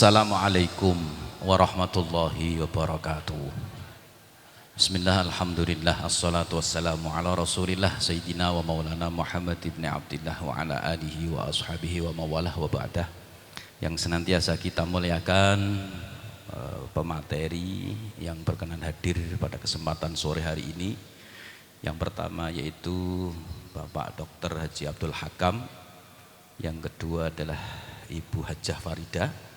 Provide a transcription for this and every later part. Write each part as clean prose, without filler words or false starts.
Assalamualaikum warahmatullahi wabarakatuh. Bismillah, alhamdulillah, assalatu wassalamu ala rasulillah Sayyidina wa maulana Muhammad ibn Abdillah wa ala alihi wa ashabihi wa mawalah wa ba'dah. Yang senantiasa kita muliakan pemateri yang berkenan hadir pada kesempatan sore hari ini. Yang pertama yaitu Bapak Dr. Haji Abdul Hakam. Yang kedua adalah Ibu Hajjah Faridah,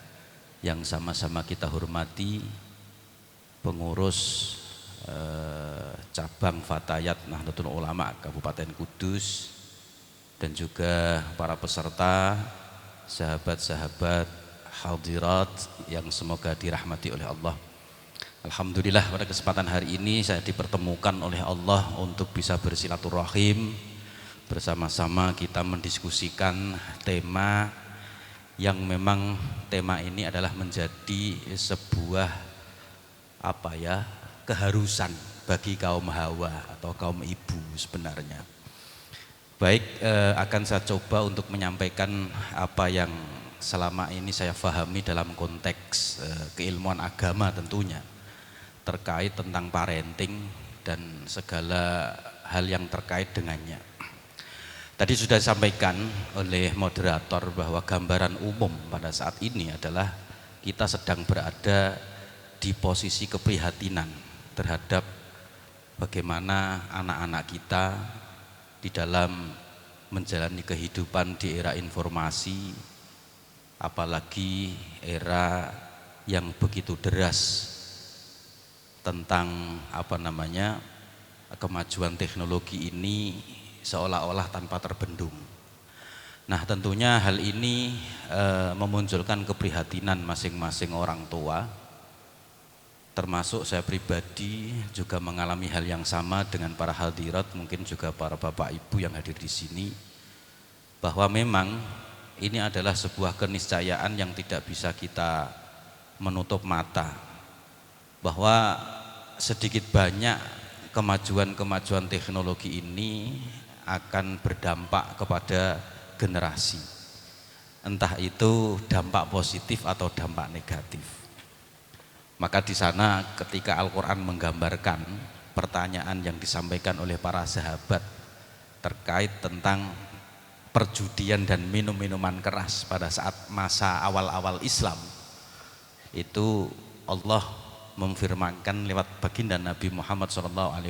yang sama-sama kita hormati pengurus cabang Fatayat Nahdlatul Ulama Kabupaten Kudus, dan juga para peserta, sahabat-sahabat hadirat yang semoga dirahmati oleh Allah. Alhamdulillah, pada kesempatan hari ini saya dipertemukan oleh Allah untuk bisa bersilaturahim bersama-sama, kita mendiskusikan tema yang memang tema ini adalah menjadi sebuah keharusan bagi kaum hawa atau kaum ibu sebenarnya. Baik, akan saya coba untuk menyampaikan apa yang selama ini saya pahami dalam konteks keilmuan agama tentunya, terkait tentang parenting dan segala hal yang terkait dengannya. Tadi sudah disampaikan oleh moderator bahwa gambaran umum pada saat ini adalah kita sedang berada di posisi keprihatinan terhadap bagaimana anak-anak kita di dalam menjalani kehidupan di era informasi, apalagi era yang begitu deras tentang kemajuan teknologi ini seolah-olah tanpa terbendung. Nah, tentunya hal ini memunculkan keprihatinan masing-masing orang tua, termasuk saya pribadi juga mengalami hal yang sama dengan para hadirat, mungkin juga para bapak ibu yang hadir di sini, bahwa memang ini adalah sebuah keniscayaan yang tidak bisa kita menutup mata, bahwa sedikit banyak kemajuan-kemajuan teknologi ini akan berdampak kepada generasi, entah itu dampak positif atau dampak negatif. Maka di sana ketika Al-Quran menggambarkan pertanyaan yang disampaikan oleh para sahabat terkait tentang perjudian dan minum-minuman keras pada saat masa awal-awal Islam, itu Allah memfirmankan lewat baginda Nabi Muhammad SAW,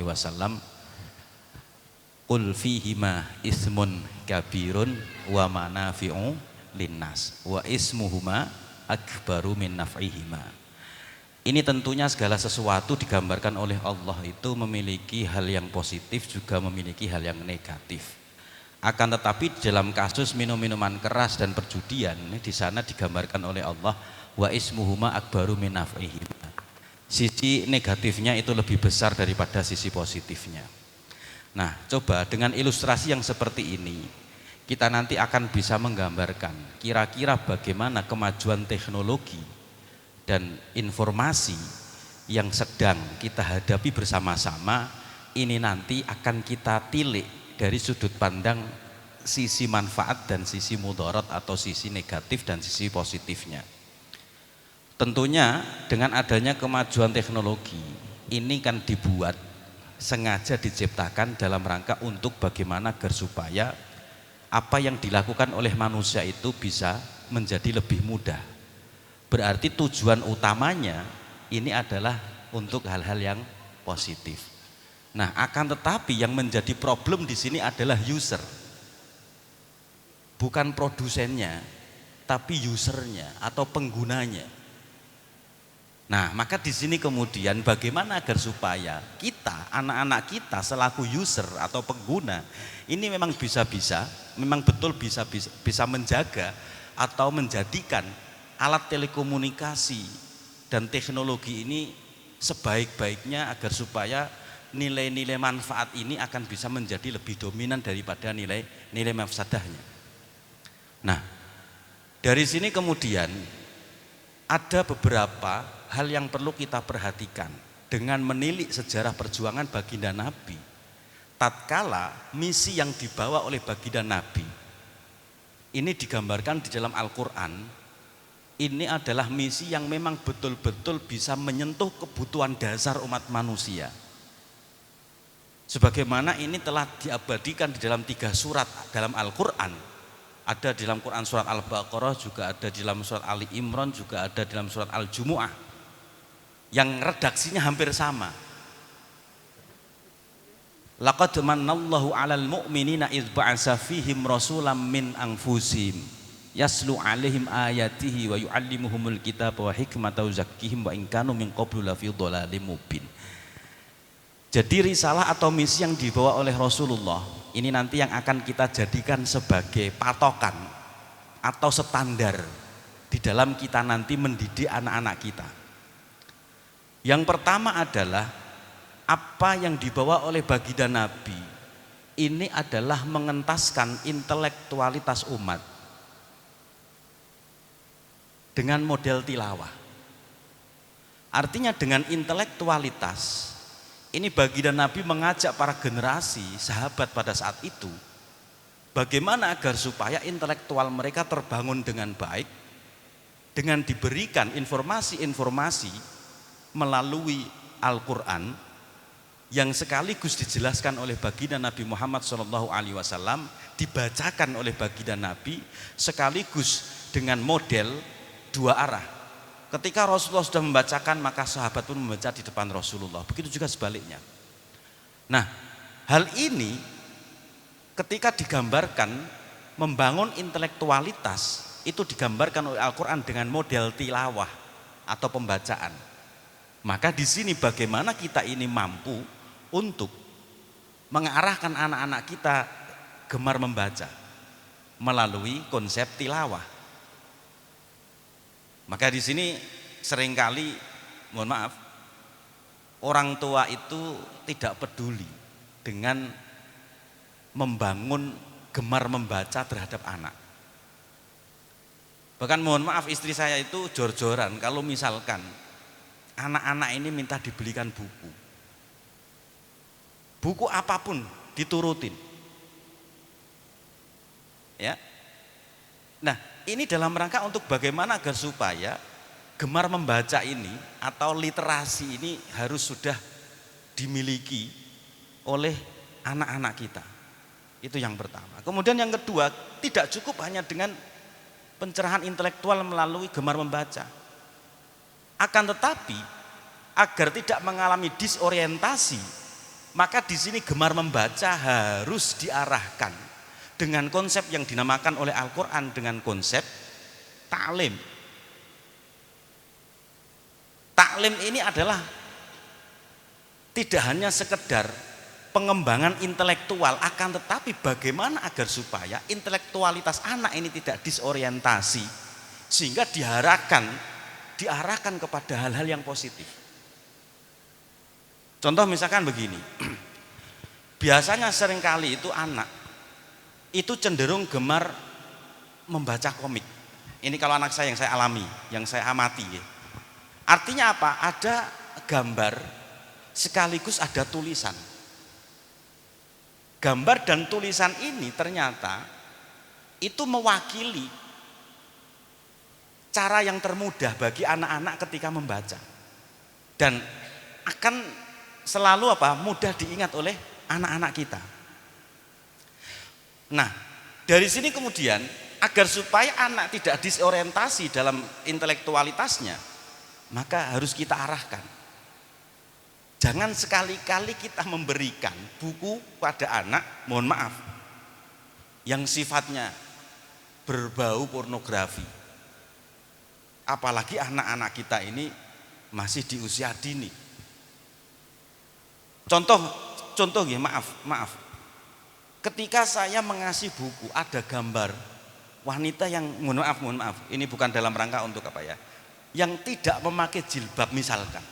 Qul fihima ismun kabirun wa manafi'u linnas wa ismuhuma akbaru min naf'ihima. Ini tentunya segala sesuatu digambarkan oleh Allah itu memiliki hal yang positif, juga memiliki hal yang negatif. Akan tetapi dalam kasus minum-minuman keras dan perjudian, di sana digambarkan oleh Allah wa ismuhuma akbaru min naf'ihima. Sisi negatifnya itu lebih besar daripada sisi positifnya. Nah, coba dengan ilustrasi yang seperti ini kita nanti akan bisa menggambarkan kira-kira bagaimana kemajuan teknologi dan informasi yang sedang kita hadapi bersama-sama ini nanti akan kita tilik dari sudut pandang sisi manfaat dan sisi mudarat atau sisi negatif dan sisi positifnya. Tentunya dengan adanya kemajuan teknologi ini kan dibuat, sengaja diciptakan dalam rangka untuk bagaimana agar supaya apa yang dilakukan oleh manusia itu bisa menjadi lebih mudah. Berarti tujuan utamanya ini adalah untuk hal-hal yang positif. Nah, akan tetapi yang menjadi problem di sini adalah user, bukan produsennya, tapi usernya atau penggunanya. Nah, maka di sini kemudian bagaimana agar supaya kita, anak-anak kita selaku user atau pengguna ini memang memang betul bisa menjaga atau menjadikan alat telekomunikasi dan teknologi ini sebaik-baiknya agar supaya nilai-nilai manfaat ini akan bisa menjadi lebih dominan daripada nilai mafsadahnya. Nah, dari sini kemudian ada beberapa hal yang perlu kita perhatikan dengan menilik sejarah perjuangan baginda Nabi. Tatkala misi yang dibawa oleh baginda Nabi ini digambarkan di dalam Al-Quran ini adalah misi yang memang betul-betul bisa menyentuh kebutuhan dasar umat manusia. Sebagaimana ini telah diabadikan di dalam 3 surat dalam Al-Quran. Ada di dalam Quran surat Al-Baqarah, juga ada di dalam surat Ali Imran, juga ada di dalam surat Al-Jumu'ah, yang redaksinya hampir sama. Laqad manallahu 'alal mu'minina idz ba'atsa fihim rasulam min anfusihim yaslu 'alaihim ayatihi wa yu'allimuhumul kitaba wa hikmata wa zakkihim wa in kanu min qablu lafi dhalalim mubin. Jadi risalah atau misi yang dibawa oleh Rasulullah ini nanti yang akan kita jadikan sebagai patokan atau standar di dalam kita nanti mendidik anak-anak kita. Yang pertama adalah apa yang dibawa oleh baginda Nabi ini adalah mengentaskan intelektualitas umat dengan model tilawah. Artinya dengan intelektualitas ini baginda Nabi mengajak para generasi sahabat pada saat itu bagaimana agar supaya intelektual mereka terbangun dengan baik dengan diberikan informasi-informasi melalui Al-Quran yang sekaligus dijelaskan oleh baginda Nabi Muhammad SAW, dibacakan oleh baginda Nabi sekaligus dengan model 2 arah. Ketika Rasulullah sudah membacakan, maka sahabat pun membaca di depan Rasulullah. Begitu juga sebaliknya. Nah, hal ini ketika digambarkan membangun intelektualitas itu digambarkan oleh Al-Quran dengan model tilawah atau pembacaan. Maka di sini bagaimana kita ini mampu untuk mengarahkan anak-anak kita gemar membaca melalui konsep tilawah. Maka di sini seringkali, mohon maaf, orang tua itu tidak peduli dengan membangun gemar membaca terhadap anak. Bahkan mohon maaf, istri saya itu jor-joran kalau misalkan anak-anak ini minta dibelikan buku apapun diturutin, ya. Nah, ini dalam rangka untuk bagaimana agar supaya gemar membaca ini atau literasi ini harus sudah dimiliki oleh anak-anak kita. Itu yang pertama. Kemudian yang kedua, tidak cukup hanya dengan pencerahan intelektual melalui gemar membaca. Akan tetapi agar tidak mengalami disorientasi, maka di sini gemar membaca harus diarahkan dengan konsep yang dinamakan oleh Al-Quran dengan konsep ta'lim. Ta'lim ini adalah tidak hanya sekedar pengembangan intelektual, akan tetapi bagaimana agar supaya intelektualitas anak ini tidak disorientasi sehingga diarahkan kepada hal-hal yang positif. Contoh misalkan begini, biasanya seringkali itu anak itu cenderung gemar membaca komik. Ini kalau anak saya yang saya alami, yang saya amati. Artinya apa? Ada gambar sekaligus ada tulisan. Gambar dan tulisan ini ternyata itu mewakili cara yang termudah bagi anak-anak ketika membaca. Dan akan selalu mudah diingat oleh anak-anak kita. Nah, dari sini kemudian agar supaya anak tidak disorientasi dalam intelektualitasnya, maka harus kita arahkan. Jangan sekali-kali kita memberikan buku pada anak, mohon maaf, yang sifatnya berbau pornografi. Apalagi anak-anak kita ini masih di usia dini. Contoh ya, maaf. Ketika saya mengasih buku ada gambar wanita yang mohon maaf, ini bukan dalam rangka untuk yang tidak memakai jilbab misalkan.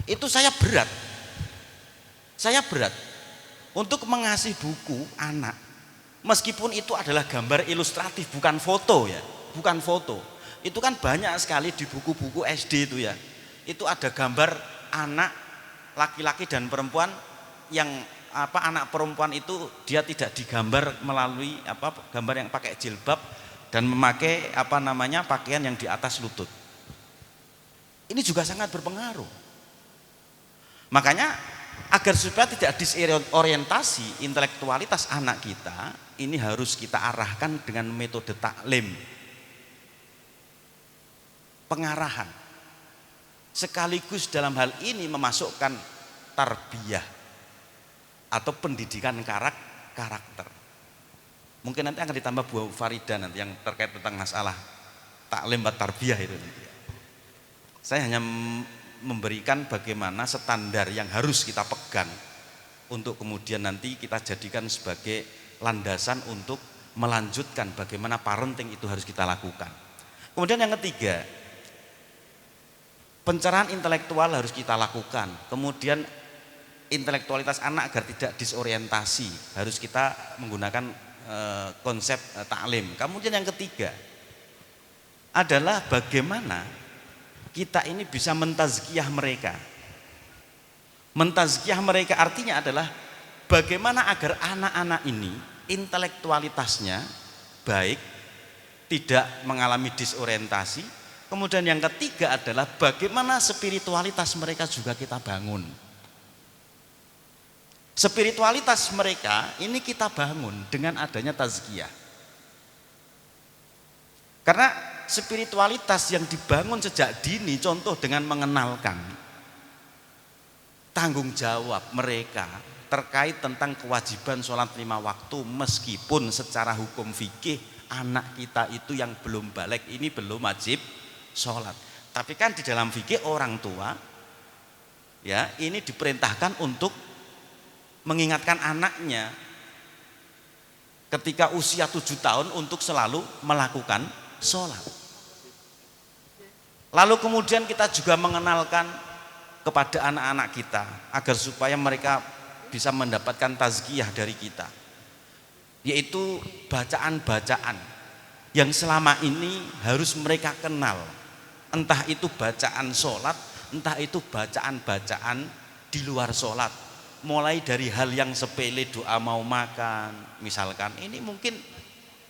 Itu saya berat untuk mengasih buku anak. Meskipun itu adalah gambar ilustratif, bukan foto ya, bukan foto. Itu kan banyak sekali di buku-buku SD itu ya. Itu ada gambar anak laki-laki dan perempuan yang anak perempuan itu dia tidak digambar melalui gambar yang pakai jilbab, dan memakai pakaian yang di atas lutut. Ini juga sangat berpengaruh. Makanya agar supaya tidak disorientasi intelektualitas anak kita, ini harus kita arahkan dengan metode taklim, pengarahan. Sekaligus dalam hal ini memasukkan tarbiyah atau pendidikan karakter. Mungkin nanti akan ditambah Bu Farida nanti yang terkait tentang masalah taklim dan tarbiyah itu. Saya hanya memberikan bagaimana standar yang harus kita pegang untuk kemudian nanti kita jadikan sebagai landasan untuk melanjutkan bagaimana parenting itu harus kita lakukan. Kemudian yang ketiga, pencerahan intelektual harus kita lakukan. Kemudian intelektualitas anak agar tidak disorientasi harus kita menggunakan konsep taklim. Kemudian yang ketiga adalah bagaimana kita ini bisa mentazkiyah mereka. Mentazkiyah mereka artinya adalah bagaimana agar anak-anak ini intelektualitasnya baik, tidak mengalami disorientasi. Kemudian yang ketiga adalah bagaimana spiritualitas mereka juga kita bangun. Spiritualitas mereka ini kita bangun dengan adanya tazkiyah. Karena spiritualitas yang dibangun sejak dini, contoh dengan mengenalkan tanggung jawab mereka terkait tentang kewajiban sholat 5 waktu, meskipun secara hukum fikih anak kita itu yang belum balik ini belum wajib sholat. Tapi kan di dalam fikih orang tua ya ini diperintahkan untuk mengingatkan anaknya ketika usia 7 tahun untuk selalu melakukan sholat. Lalu kemudian kita juga mengenalkan kepada anak-anak kita agar supaya mereka bisa mendapatkan tazkiyah dari kita, yaitu bacaan-bacaan yang selama ini harus mereka kenal, entah itu bacaan sholat, entah itu bacaan-bacaan di luar sholat. Mulai dari hal yang sepele, doa mau makan misalkan, ini mungkin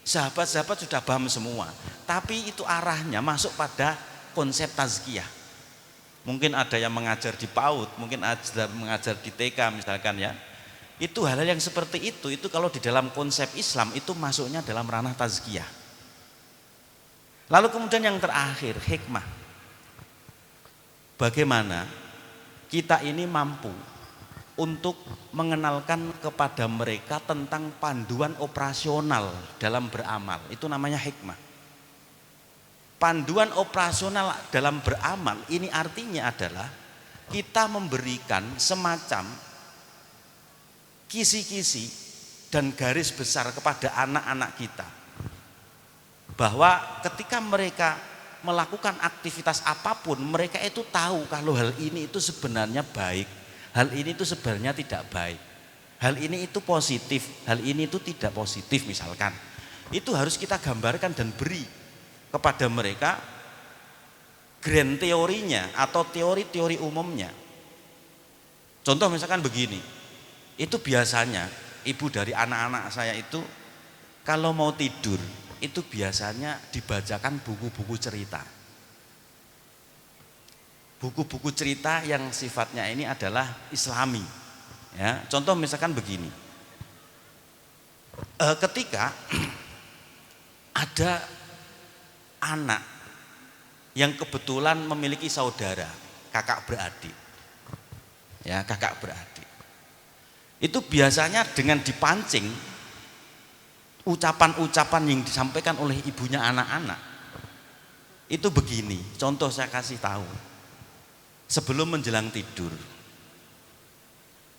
sahabat-sahabat sudah paham semua, tapi itu arahnya masuk pada konsep tazkiyah. Mungkin ada yang mengajar di PAUD, mungkin ada mengajar di TK misalkan ya. Itu hal-hal yang seperti itu kalau di dalam konsep Islam itu masuknya dalam ranah tazkiyah. Lalu kemudian yang terakhir, hikmah. Bagaimana kita ini mampu untuk mengenalkan kepada mereka tentang panduan operasional dalam beramal. Itu namanya hikmah. Panduan operasional dalam beramal ini artinya adalah kita memberikan semacam kisi-kisi dan garis besar kepada anak-anak kita, bahwa ketika mereka melakukan aktivitas apapun, mereka itu tahu kalau hal ini itu sebenarnya baik, hal ini itu sebenarnya tidak baik, hal ini itu positif, hal ini itu tidak positif misalkan. Itu harus kita gambarkan dan beri kepada mereka grand teorinya atau teori-teori umumnya. Contoh misalkan begini, itu biasanya ibu dari anak-anak saya itu kalau mau tidur itu biasanya dibacakan buku-buku cerita. Buku-buku cerita yang sifatnya ini adalah Islami. Ya, contoh misalkan begini, ketika ada anak yang kebetulan memiliki saudara, kakak beradik, ya kakak beradik, itu biasanya dengan dipancing ucapan-ucapan yang disampaikan oleh ibunya anak-anak itu begini. Contoh saya kasih tahu, sebelum menjelang tidur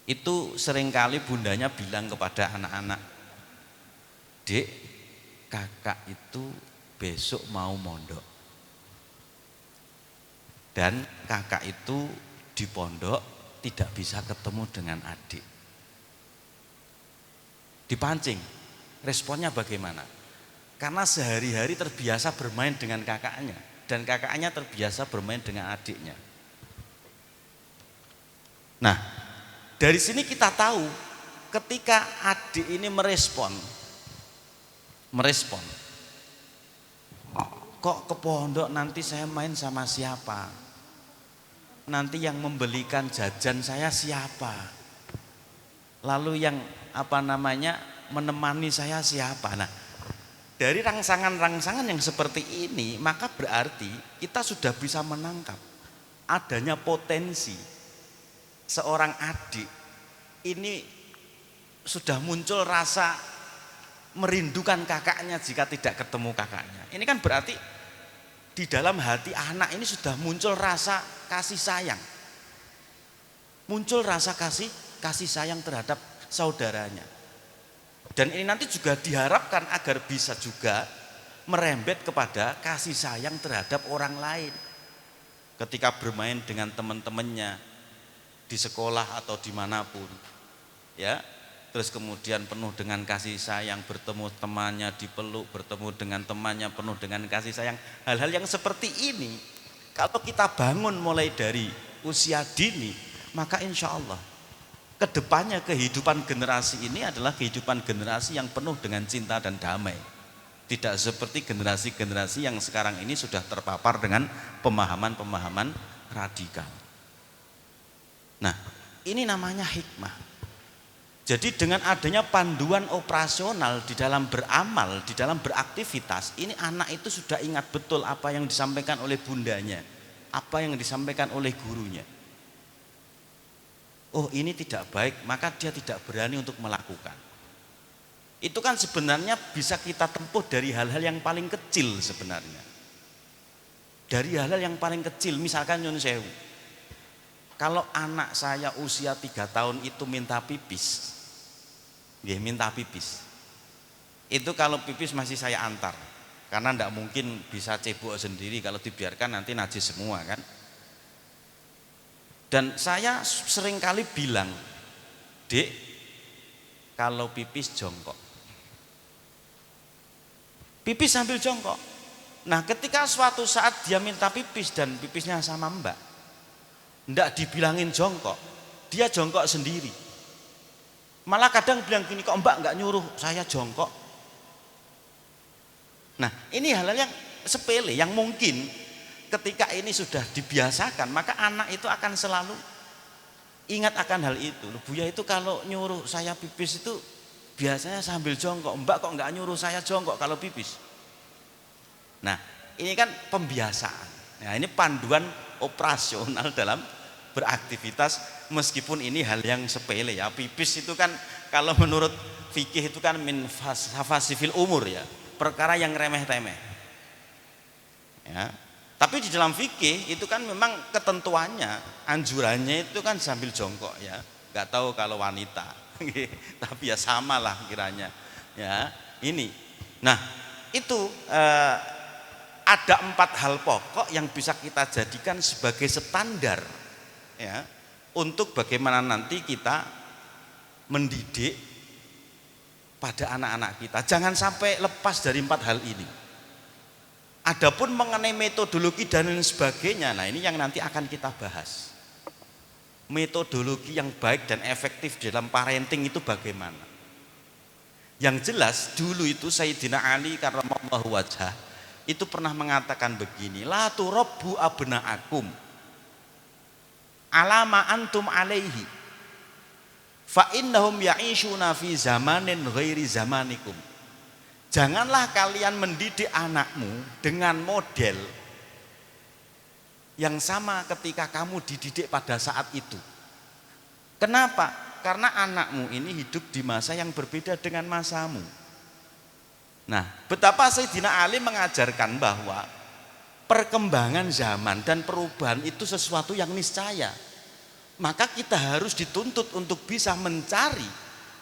itu seringkali bundanya bilang kepada anak-anak, "Dek, kakak itu besok mau mondok dan kakak itu di pondok tidak bisa ketemu dengan adik." Dipancing, responnya bagaimana? Karena sehari-hari terbiasa bermain dengan kakaknya dan kakaknya terbiasa bermain dengan adiknya. Nah, dari sini kita tahu ketika adik ini merespon Kok ke pondok nanti saya main sama siapa? Nanti yang membelikan jajan saya siapa? Lalu yang menemani saya siapa? Nah, dari rangsangan-rangsangan yang seperti ini, maka berarti kita sudah bisa menangkap adanya potensi seorang adik ini sudah muncul rasa merindukan kakaknya jika tidak ketemu kakaknya. Ini kan berarti di dalam hati anak ini sudah muncul rasa kasih sayang. Muncul rasa kasih sayang terhadap saudaranya. Dan ini nanti juga diharapkan agar bisa juga merembet kepada kasih sayang terhadap orang lain. Ketika bermain dengan teman-temannya di sekolah atau dimanapun, ya, terus kemudian penuh dengan kasih sayang, bertemu temannya dipeluk, bertemu dengan temannya penuh dengan kasih sayang. Hal-hal yang seperti ini kalau kita bangun mulai dari usia dini, maka insya Allah kedepannya kehidupan generasi ini adalah kehidupan generasi yang penuh dengan cinta dan damai. Tidak seperti generasi-generasi yang sekarang ini sudah terpapar dengan pemahaman-pemahaman radikal. Nah, ini namanya hikmah. Jadi dengan adanya panduan operasional di dalam beramal, di dalam beraktivitas, ini anak itu sudah ingat betul apa yang disampaikan oleh bundanya, apa yang disampaikan oleh gurunya. Oh, ini tidak baik, maka dia tidak berani untuk melakukan. Itu kan sebenarnya bisa kita tempuh dari hal-hal yang paling kecil sebenarnya. Dari hal-hal yang paling kecil, misalkan nyun sewu. Kalau anak saya usia 3 tahun itu minta pipis, dia minta pipis. Itu kalau pipis masih saya antar, karena tidak mungkin bisa cebok sendiri, kalau dibiarkan nanti najis semua kan. Dan saya seringkali bilang, Dek, kalau pipis jongkok. Pipis sambil jongkok. Nah, ketika suatu saat dia minta pipis dan pipisnya sama Mbak, ndak dibilangin jongkok, dia jongkok sendiri. Malah kadang bilang gini, kok Mbak nggak nyuruh saya jongkok. Nah, ini hal-hal yang sepele yang mungkin ketika ini sudah dibiasakan, maka anak itu akan selalu ingat akan hal itu. Buya itu kalau nyuruh saya pipis itu biasanya sambil jongkok. Mbak kok nggak nyuruh saya jongkok kalau pipis. Nah, ini kan pembiasaan. Nah, ini panduan operasional dalam beraktivitas, meskipun ini hal yang sepele ya. Pipis itu kan kalau menurut fikih itu kan min fasifil umur ya, perkara yang remeh-temeh. Ya. Tapi di dalam fikih itu kan memang ketentuannya, anjurannya itu kan sambil jongkok ya. Nggak tahu kalau wanita, tapi ya sama lah kiranya. Ya, ini. Nah, itu ada 4 hal pokok yang bisa kita jadikan sebagai standar ya untuk bagaimana nanti kita mendidik pada anak-anak kita. Jangan sampai lepas dari 4 hal ini. Adapun mengenai metodologi dan lain sebagainya, nah ini yang nanti akan kita bahas. Metodologi yang baik dan efektif dalam parenting itu bagaimana? Yang jelas dulu itu Sayyidina Ali karramallahu wajhah itu pernah mengatakan begini, la turabbu abna'akum alama antum alaihi fa innahum ya'ishuna fi zamanin ghairi zamanikum. Janganlah kalian mendidik anakmu dengan model yang sama ketika kamu dididik pada saat itu. Kenapa? Karena anakmu ini hidup di masa yang berbeda dengan masamu. Nah, betapa Sayyidina Ali mengajarkan bahwa perkembangan zaman dan perubahan itu sesuatu yang niscaya. Maka kita harus dituntut untuk bisa mencari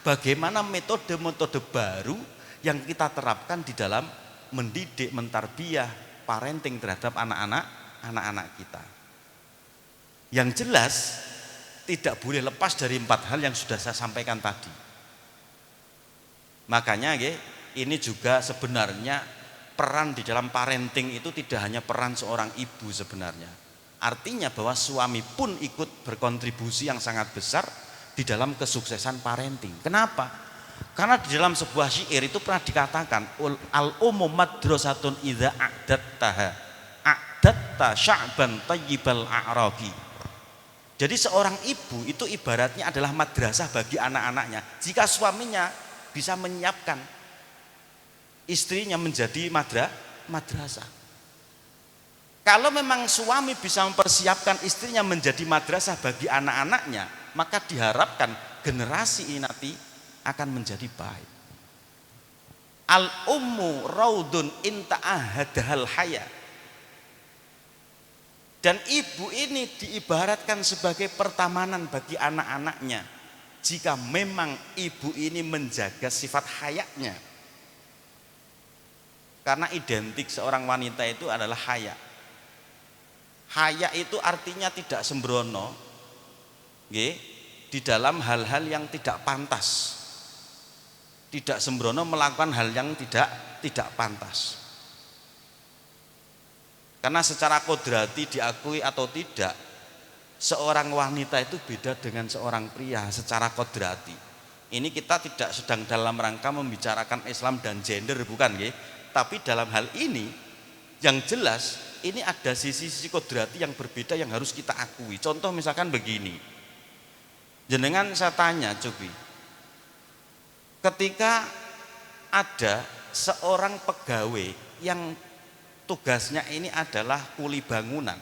bagaimana metode-metode baru yang kita terapkan di dalam mendidik, mentarbiyah, parenting terhadap anak-anak kita. Yang jelas tidak boleh lepas dari 4 hal yang sudah saya sampaikan tadi. Makanya ini juga sebenarnya peran di dalam parenting itu tidak hanya peran seorang ibu sebenarnya. Artinya bahwa suami pun ikut berkontribusi yang sangat besar di dalam kesuksesan parenting. Kenapa? Karena di dalam sebuah syair itu pernah dikatakan al-ummu madrasatun idza a'datta sya'ban tayyibal a'rabi. Jadi seorang ibu itu ibaratnya adalah madrasah bagi anak-anaknya. Jika suaminya bisa menyiapkan istrinya menjadi madrasah. Kalau memang suami bisa mempersiapkan istrinya menjadi madrasah bagi anak-anaknya, maka diharapkan generasi ini nanti akan menjadi baik. Al-ummu raudun inta'ahadahal haya. Dan ibu ini diibaratkan sebagai pertamanan bagi anak-anaknya jika memang ibu ini menjaga sifat hayanya. Karena identik seorang wanita itu adalah haya. Haya itu artinya tidak sembrono, nggih, di dalam hal-hal yang tidak pantas. Tidak sembrono melakukan hal yang tidak pantas. Karena secara kodrati diakui atau tidak, seorang wanita itu beda dengan seorang pria secara kodrati. Ini kita tidak sedang dalam rangka membicarakan Islam dan gender, bukan nggih? Tapi dalam hal ini yang jelas ini ada sisi-sisi kodrati yang berbeda yang harus kita akui. Contoh misalkan begini, jenengan saya tanya Cupi, ketika ada seorang pegawai yang tugasnya ini adalah kuli bangunan,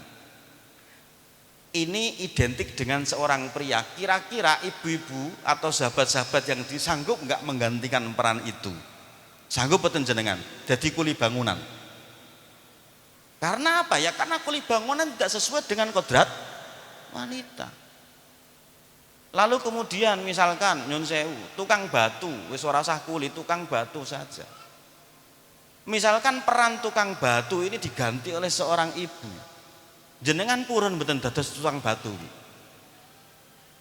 ini identik dengan seorang pria, kira-kira ibu-ibu atau sahabat-sahabat yang disanggup nggak menggantikan peran itu? Sanggup betul jenengan jadi kuli bangunan? Karena apa ya? Karena kuli bangunan tidak sesuai dengan kodrat wanita. Lalu kemudian misalkan nyun sewu, tukang batu, wis ora usah kuli, tukang batu saja. Misalkan peran tukang batu ini diganti oleh seorang ibu, jenengan purun betul dados tukang batu.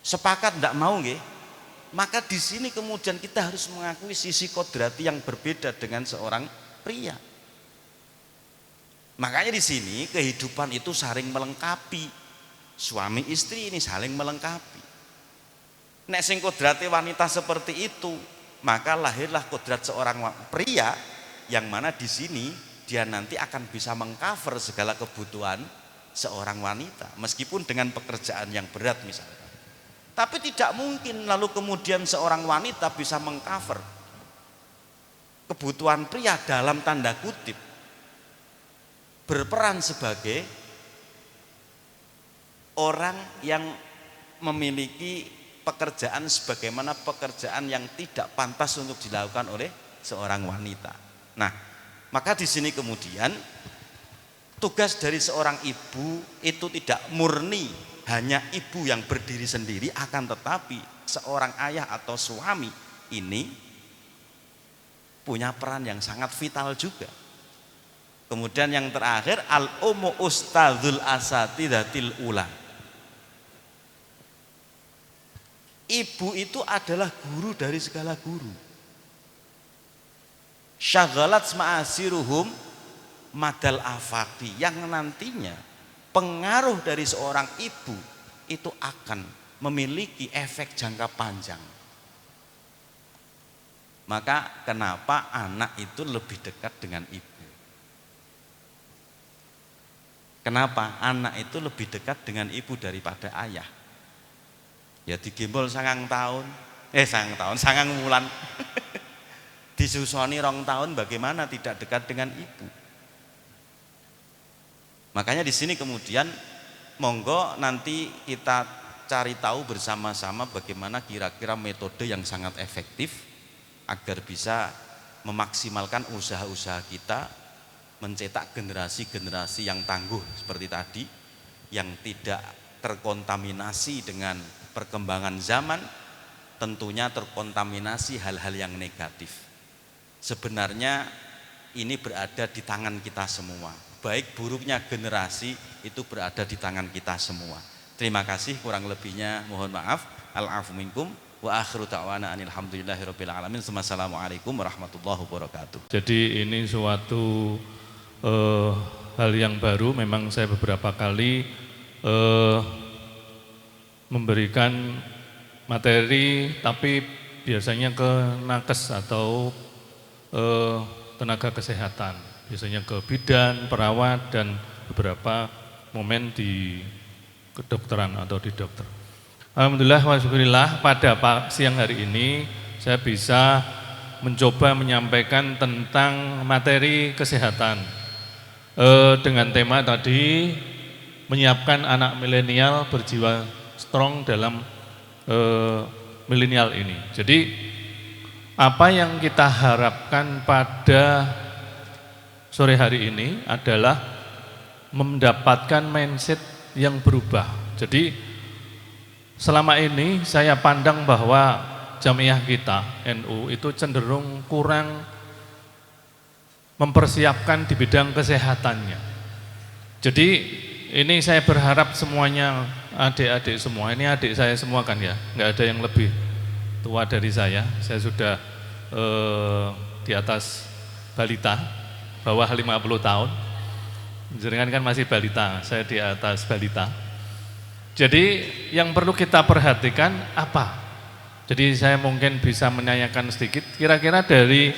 Sepakat tidak mau nggih? Maka di sini kemudian kita harus mengakui sisi kodrati yang berbeda dengan seorang pria. Makanya di sini kehidupan itu saling melengkapi. Suami istri ini saling melengkapi. Nek sing kodrate wanita seperti itu, maka lahirlah kodrat seorang pria yang mana di sini dia nanti akan bisa mengcover segala kebutuhan seorang wanita meskipun dengan pekerjaan yang berat misalnya. Tapi tidak mungkin lalu kemudian seorang wanita bisa mengcover kebutuhan pria dalam tanda kutip berperan sebagai orang yang memiliki pekerjaan sebagaimana pekerjaan yang tidak pantas untuk dilakukan oleh seorang wanita. Nah, maka di sini kemudian tugas dari seorang ibu itu tidak murni hanya ibu yang berdiri sendiri, akan tetapi seorang ayah atau suami ini punya peran yang sangat vital juga. Kemudian yang terakhir, al-ummu ustadzul asatidatil ula. Ibu itu adalah guru dari segala guru. Syaghalat ma'asiruhum madal afaqi, yang nantinya pengaruh dari seorang ibu itu akan memiliki efek jangka panjang. Maka kenapa anak itu lebih dekat dengan ibu? Kenapa anak itu lebih dekat dengan ibu daripada ayah? Ya digembol 9 tahun, 9 bulan. Disusoni 2 tahun, bagaimana tidak dekat dengan ibu? Makanya di sini kemudian monggo nanti kita cari tahu bersama-sama bagaimana kira-kira metode yang sangat efektif agar bisa memaksimalkan usaha-usaha kita mencetak generasi-generasi yang tangguh seperti tadi, yang tidak terkontaminasi dengan perkembangan zaman, tentunya terkontaminasi hal-hal yang negatif. Sebenarnya ini berada di tangan kita semua. Baik buruknya generasi itu berada di tangan kita semua. Terima kasih, kurang lebihnya mohon maaf. Al-afu minkum wa akhiru ta'wana alhamdulillahirabbil alamin. Wassalamualaikum warahmatullahi wabarakatuh. Jadi ini suatu hal yang baru. Memang saya beberapa kali memberikan materi, tapi biasanya ke nakes atau tenaga kesehatan, biasanya ke bidan, perawat, dan beberapa momen di kedokteran atau di dokter. Alhamdulillah wa syukurillah, pada siang hari ini saya bisa mencoba menyampaikan tentang materi kesehatan dengan tema tadi, menyiapkan anak milenial berjiwa strong dalam milenial ini. Jadi apa yang kita harapkan pada sore hari ini adalah mendapatkan mindset yang berubah. Jadi selama ini saya pandang bahwa jamiah kita NU itu cenderung kurang mempersiapkan di bidang kesehatannya. Jadi ini saya berharap semuanya, adik-adik semua, ini adik saya semua kan ya, nggak ada yang lebih tua dari saya sudah di atas balita, bawah 50 tahun, jenengan kan masih balita, saya di atas balita. Jadi yang perlu kita perhatikan apa? Jadi saya mungkin bisa menanyakan sedikit, kira-kira dari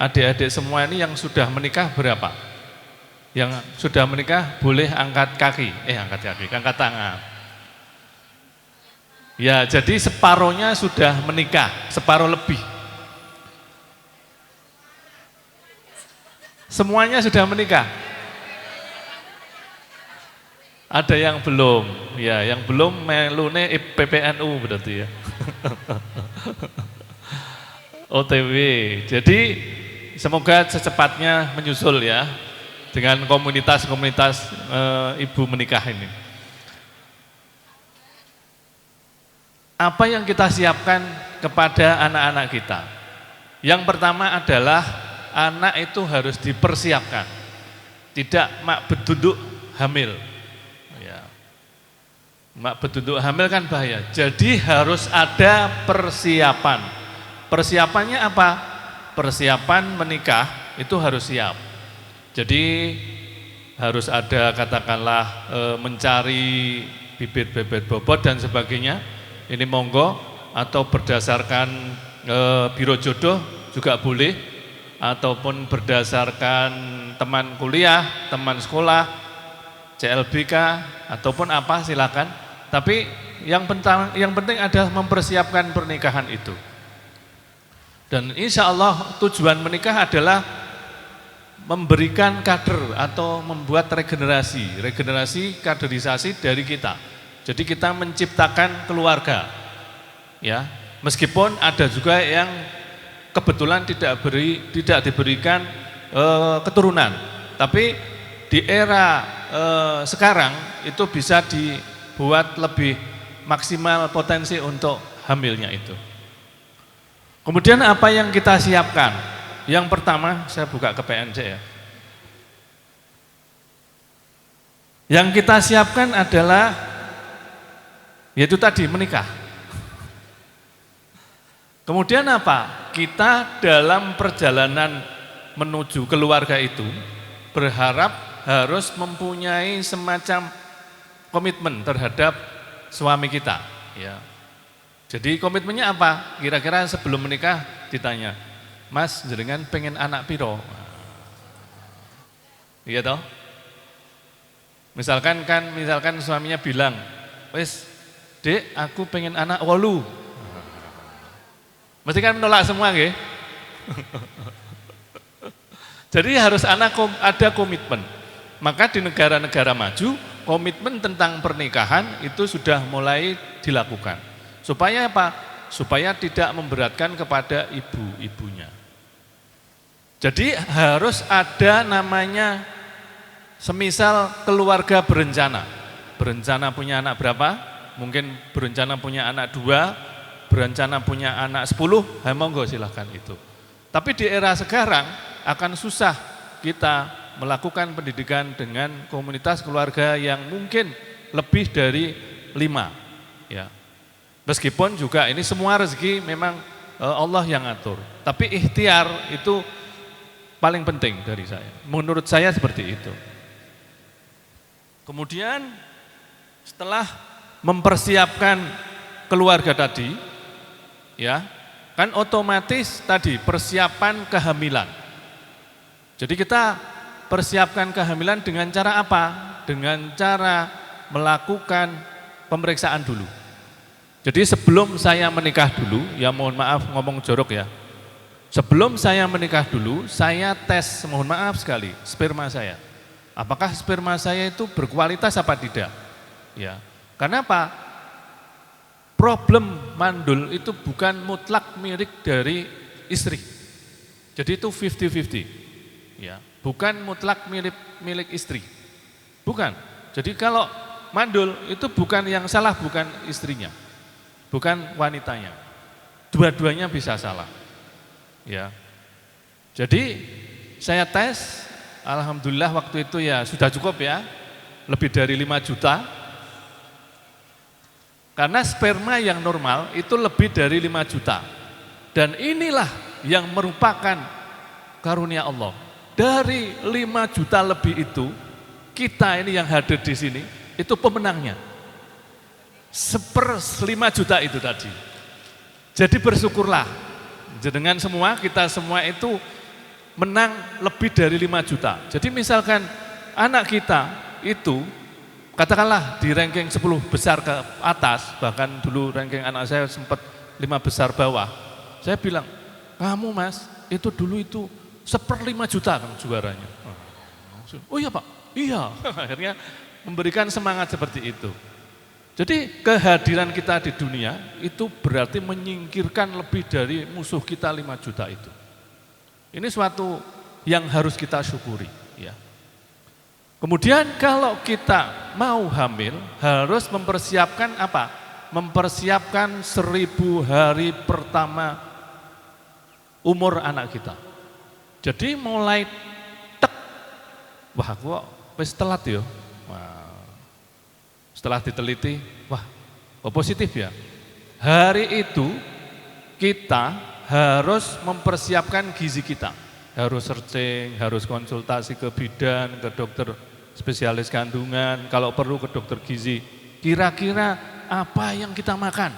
adik-adik semua ini yang sudah menikah berapa? Yang sudah menikah boleh angkat kaki, angkat tangan. Ya, jadi separohnya sudah menikah, separuh lebih. Semuanya sudah menikah. Ada yang belum, ya, yang belum melune PPNU berarti ya. OTW. Jadi semoga secepatnya menyusul ya dengan komunitas-komunitas ibu menikah ini. Apa yang kita siapkan kepada anak-anak kita? Yang pertama adalah anak itu harus dipersiapkan, tidak mak beduduk hamil. Ya. Mak beduduk hamil kan bahaya. Jadi harus ada persiapan. Persiapannya apa? Persiapan menikah itu harus siap. Jadi harus ada katakanlah mencari bibit-bibit bobot dan sebagainya. Ini monggo, atau berdasarkan biro jodoh juga boleh, ataupun berdasarkan teman kuliah, teman sekolah, CLBK, ataupun apa silakan. Tapi yang penting adalah mempersiapkan pernikahan itu. Dan insya Allah tujuan menikah adalah memberikan kader atau membuat regenerasi kaderisasi dari kita. Jadi kita menciptakan keluarga, ya. Meskipun ada juga yang kebetulan tidak diberikan keturunan, tapi di era sekarang itu bisa dibuat lebih maksimal potensi untuk hamilnya itu. Kemudian apa yang kita siapkan? Yang pertama, saya buka ke PNJ ya. Yang kita siapkan adalah yaitu tadi menikah. Kemudian apa? Kita dalam perjalanan menuju keluarga itu berharap harus mempunyai semacam komitmen terhadap suami kita, ya. Jadi komitmennya apa? Kira-kira sebelum menikah ditanya, Mas, jenengan pengen anak piro? Iya toh? Misalkan suaminya bilang, wes Dek, aku pengen anak 8. Mesti kan menolak semua, nggih? Jadi harus ada komitmen. Maka di negara-negara maju, komitmen tentang pernikahan itu sudah mulai dilakukan. Supaya apa? Supaya tidak memberatkan kepada ibu-ibunya. Jadi harus ada namanya semisal keluarga berencana. Berencana punya anak berapa? Mungkin berencana punya anak 2, berencana punya anak 10, monggo silahkan itu. Tapi di era sekarang akan susah kita melakukan pendidikan dengan komunitas keluarga yang mungkin lebih dari 5. Ya. Meskipun juga ini semua rezeki memang Allah yang atur. Tapi ikhtiar itu paling penting dari saya. Menurut saya seperti itu. Kemudian setelah mempersiapkan keluarga tadi, ya, kan otomatis tadi persiapan kehamilan. Jadi kita persiapkan kehamilan dengan cara apa? Dengan cara melakukan pemeriksaan dulu. Jadi sebelum saya menikah dulu, ya mohon maaf ngomong jorok ya. Sebelum saya menikah dulu, saya tes, mohon maaf sekali, sperma saya. Apakah sperma saya itu berkualitas apa tidak? Ya. Karena apa? Problem mandul itu bukan mutlak milik dari istri. Jadi itu 50-50. Ya, bukan mutlak milik istri. Bukan. Jadi kalau mandul itu bukan yang salah, bukan istrinya. Bukan wanitanya. Dua-duanya bisa salah. Ya. Jadi saya tes, alhamdulillah waktu itu ya sudah cukup ya. Lebih dari 5 juta. Karena sperma yang normal itu lebih dari 5 juta. Dan inilah yang merupakan karunia Allah. Dari 5 juta lebih itu, kita ini yang hadir di sini, itu pemenangnya. 1/5 juta itu tadi. Jadi bersyukurlah. Dengan semua, kita semua itu menang lebih dari 5 juta. Jadi misalkan anak kita itu, katakanlah di ranking 10 besar ke atas, bahkan dulu ranking anak saya sempat 5 besar bawah. Saya bilang, kamu mas, itu dulu itu 1/5 juta kan juaranya. Oh iya pak, iya. Akhirnya memberikan semangat seperti itu. Jadi kehadiran kita di dunia itu berarti menyingkirkan lebih dari musuh kita 5 juta itu. Ini suatu yang harus kita syukuri. Ya. Kemudian kalau kita mau hamil harus mempersiapkan apa? Mempersiapkan 1000 hari pertama umur anak kita. Jadi mulai tek, wah kok wis telat ya. Setelah diteliti, wah kok positif ya. Hari itu kita harus mempersiapkan gizi kita. Harus searching, harus konsultasi ke bidan, ke dokter spesialis kandungan, kalau perlu ke dokter gizi. Kira-kira apa yang kita makan?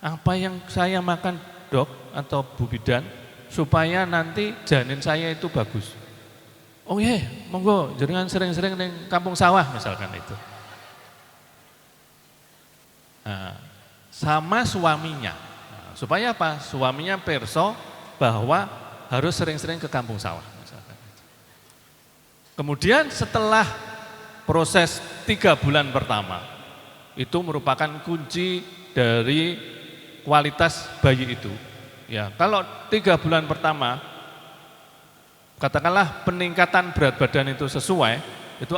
Apa yang saya makan dok atau bu bidan supaya nanti janin saya itu bagus. Oh iya, monggo jenengan sering-sering di kampung sawah misalkan itu. Nah, sama suaminya, nah, supaya apa? Suaminya perso bahwa harus sering-sering ke kampung sawah. Misalkan. Kemudian setelah proses 3 bulan pertama, itu merupakan kunci dari kualitas bayi itu. Ya, kalau 3 bulan pertama, katakanlah peningkatan berat badan itu sesuai, itu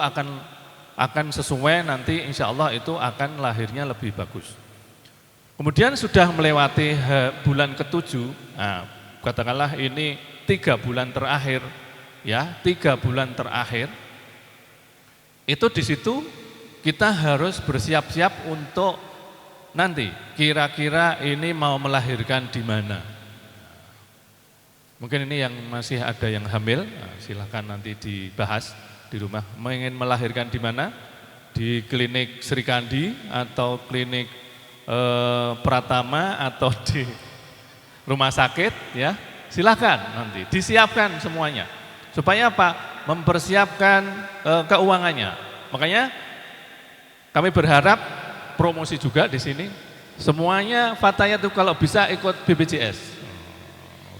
akan sesuai nanti insya Allah itu akan lahirnya lebih bagus. Kemudian sudah melewati bulan ke-7, nah, katakanlah ini 3 bulan terakhir, ya 3 bulan terakhir, itu di situ kita harus bersiap-siap untuk nanti kira-kira ini mau melahirkan di mana. Mungkin ini yang masih ada yang hamil, nah, silahkan nanti dibahas di rumah, ingin melahirkan di mana? Di klinik Sri Kandi atau klinik Pratama atau di rumah sakit ya, silakan nanti disiapkan semuanya. Supaya apa? Mempersiapkan keuangannya. Makanya kami berharap promosi juga di sini. Semuanya Fatayat itu kalau bisa ikut BPJS.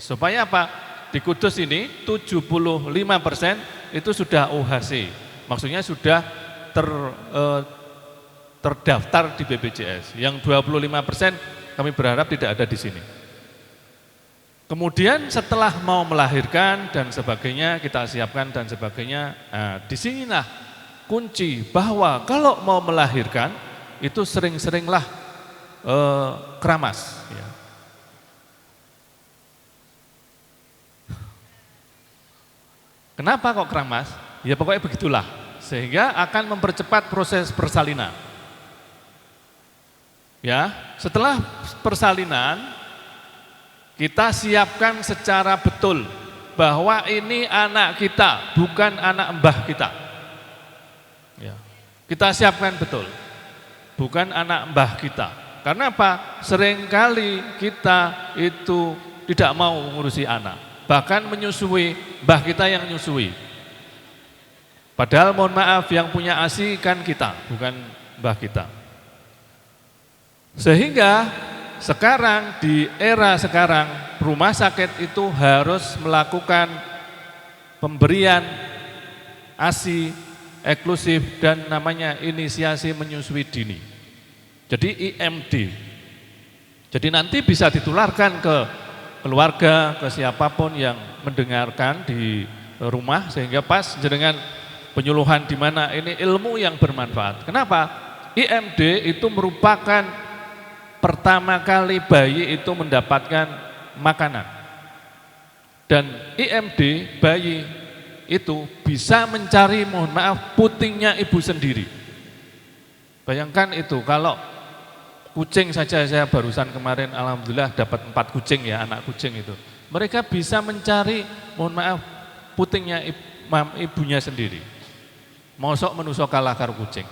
Supaya apa? Di Kudus ini 75% itu sudah OHC, maksudnya sudah terdaftar di BPJS. Yang 25% kami berharap tidak ada di sini. Kemudian setelah mau melahirkan dan sebagainya kita siapkan dan sebagainya. Nah, disinilah kunci bahwa kalau mau melahirkan itu sering-seringlah keramas. Ya. Kenapa kok keramas? Ya pokoknya begitulah, sehingga akan mempercepat proses persalinan. Ya, setelah persalinan kita siapkan secara betul bahwa ini anak kita, bukan anak mbah kita. Ya, kita siapkan betul, bukan anak mbah kita. Karena apa? Seringkali kita itu tidak mau mengurusi anak. Bahkan menyusui, mbah kita yang menyusui. Padahal mohon maaf yang punya ASI kan kita, bukan mbah kita. Sehingga sekarang di era sekarang rumah sakit itu harus melakukan pemberian ASI eksklusif dan namanya inisiasi menyusui dini. Jadi IMD. Jadi nanti bisa ditularkan ke keluarga, ke siapapun yang mendengarkan di rumah sehingga pas dengan penyuluhan di mana ini ilmu yang bermanfaat. Kenapa? IMD itu merupakan pertama kali bayi itu mendapatkan makanan. Dan IMD bayi itu bisa mencari, mohon maaf, putingnya ibu sendiri. Bayangkan itu, kalau kucing saja saya barusan kemarin alhamdulillah dapat 4 kucing ya, anak kucing itu. Mereka bisa mencari, mohon maaf, putingnya ibunya sendiri. Mosok menusuk kalah karo kucing.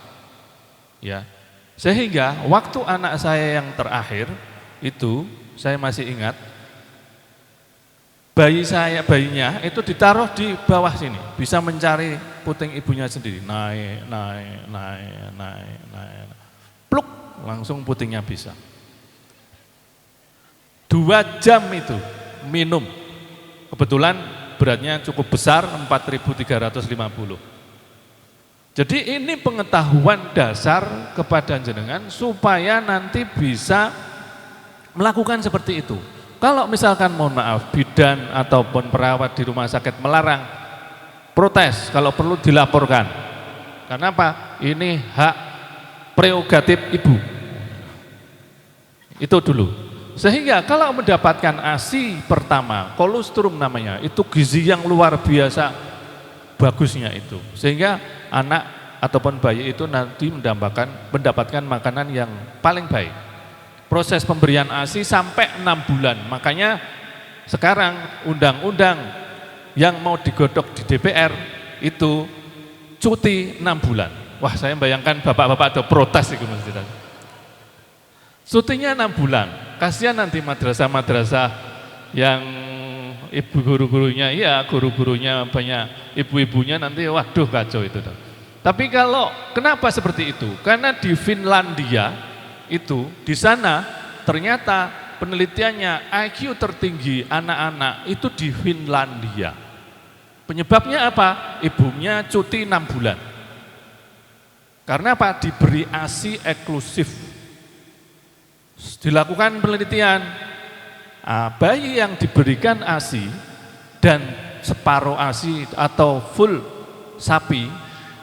Ya. Sehingga waktu anak saya yang terakhir itu saya masih ingat bayinya itu ditaruh di bawah sini, bisa mencari puting ibunya sendiri. Naik. Pluk, langsung putingnya bisa. 2 jam itu minum. Kebetulan beratnya cukup besar, 4.350. Jadi ini pengetahuan dasar kepada jenengan supaya nanti bisa melakukan seperti itu. Kalau misalkan mohon maaf bidan ataupun perawat di rumah sakit melarang, protes, kalau perlu dilaporkan. Karena apa? Ini hak prerogatif ibu. Itu dulu. Sehingga kalau mendapatkan ASI pertama, kolostrum namanya, itu gizi yang luar biasa bagusnya itu. Sehingga anak ataupun bayi itu nanti mendapatkan makanan yang paling baik. Proses pemberian ASI sampai 6 bulan. Makanya sekarang undang-undang yang mau digodok di DPR itu cuti 6 bulan. Wah, saya bayangkan bapak-bapak ada protes itu mesti. Cutinya 6 bulan. Kasihan nanti madrasah-madrasah yang ibu guru-gurunya, ya guru-gurunya banyak ibu-ibunya nanti waduh kacau itu. Tapi kalau kenapa seperti itu? Karena di Finlandia itu di sana ternyata penelitiannya IQ tertinggi anak-anak itu di Finlandia. Penyebabnya apa? Ibunya cuti 6 bulan. Karena apa? Diberi ASI eksklusif. Dilakukan penelitian, bayi yang diberikan ASI dan separuh ASI atau full sapi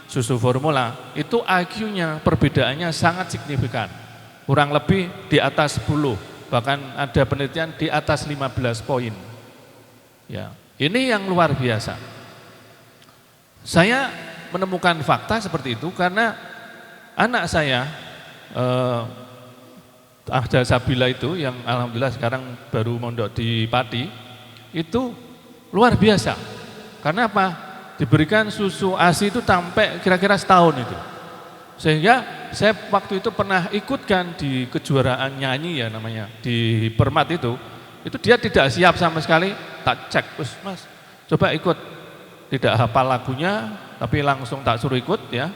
susu formula itu IQ-nya perbedaannya sangat signifikan. Kurang lebih di atas 10, bahkan ada penelitian di atas 15 poin. Ya, ini yang luar biasa. Saya menemukan fakta seperti itu karena anak saya Ahda Sabila itu yang alhamdulillah sekarang baru mondok di Pati itu luar biasa. Karena apa? Diberikan susu ASI itu sampai kira-kira setahun itu. Sehingga saya waktu itu pernah ikutkan di kejuaraan nyanyi ya namanya di Permat itu dia tidak siap sama sekali, tak cek, Mas coba ikut, tidak hafal lagunya tapi langsung tak suruh ikut ya.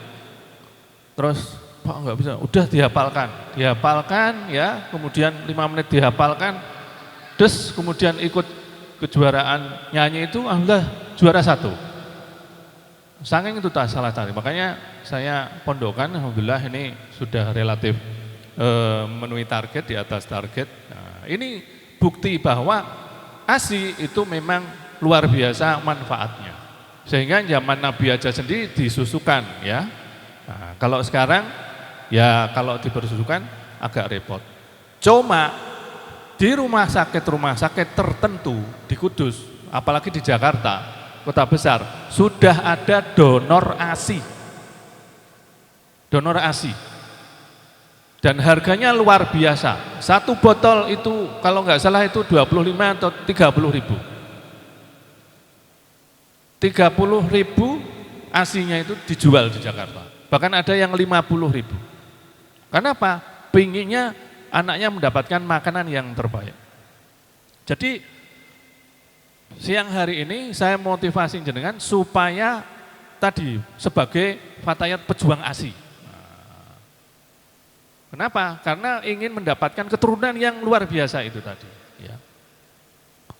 Terus Pak enggak bisa, udah dihafalkan ya, kemudian 5 menit dihafalkan, terus kemudian ikut kejuaraan nyanyi itu alhamdulillah juara 1. Saking itu tak salah tadi, makanya saya pondokan, alhamdulillah ini sudah relatif memenuhi target, di atas target. Nah, ini bukti bahwa ASI itu memang luar biasa manfaatnya. Sehingga zaman Nabi aja sendiri disusukan ya. Nah, kalau sekarang ya kalau dibersusukan agak repot. Cuma di rumah sakit tertentu di Kudus, apalagi di Jakarta, kota besar, sudah ada donor ASI. Donor ASI. Dan harganya luar biasa. 1 botol itu kalau nggak salah itu 25 atau 30 ribu. 30 ribu ASI-nya itu dijual di Jakarta. Bahkan ada yang 50 ribu. Kenapa? Pinginnya anaknya mendapatkan makanan yang terbaik. Jadi siang hari ini saya motivasi jenengan supaya tadi sebagai fatayat pejuang ASI. Kenapa? Karena ingin mendapatkan keturunan yang luar biasa itu tadi. Ya.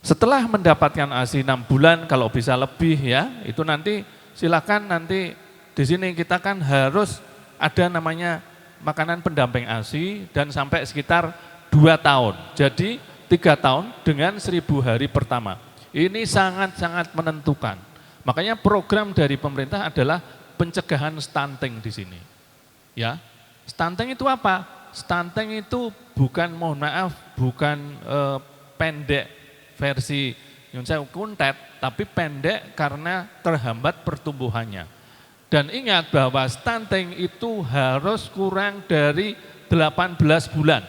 Setelah mendapatkan ASI 6 bulan, kalau bisa lebih ya, itu nanti silakan nanti di sini kita kan harus ada namanya makanan pendamping ASI dan sampai sekitar 2 tahun. Jadi 3 tahun dengan 1000 hari pertama. Ini sangat-sangat menentukan. Makanya program dari pemerintah adalah pencegahan stunting di sini. Ya. Stunting itu apa? Stunting itu bukan, mohon maaf, bukan pendek versi nyun sewu kuntet, tapi pendek karena terhambat pertumbuhannya. Dan ingat bahwa stunting itu harus kurang dari 18 bulan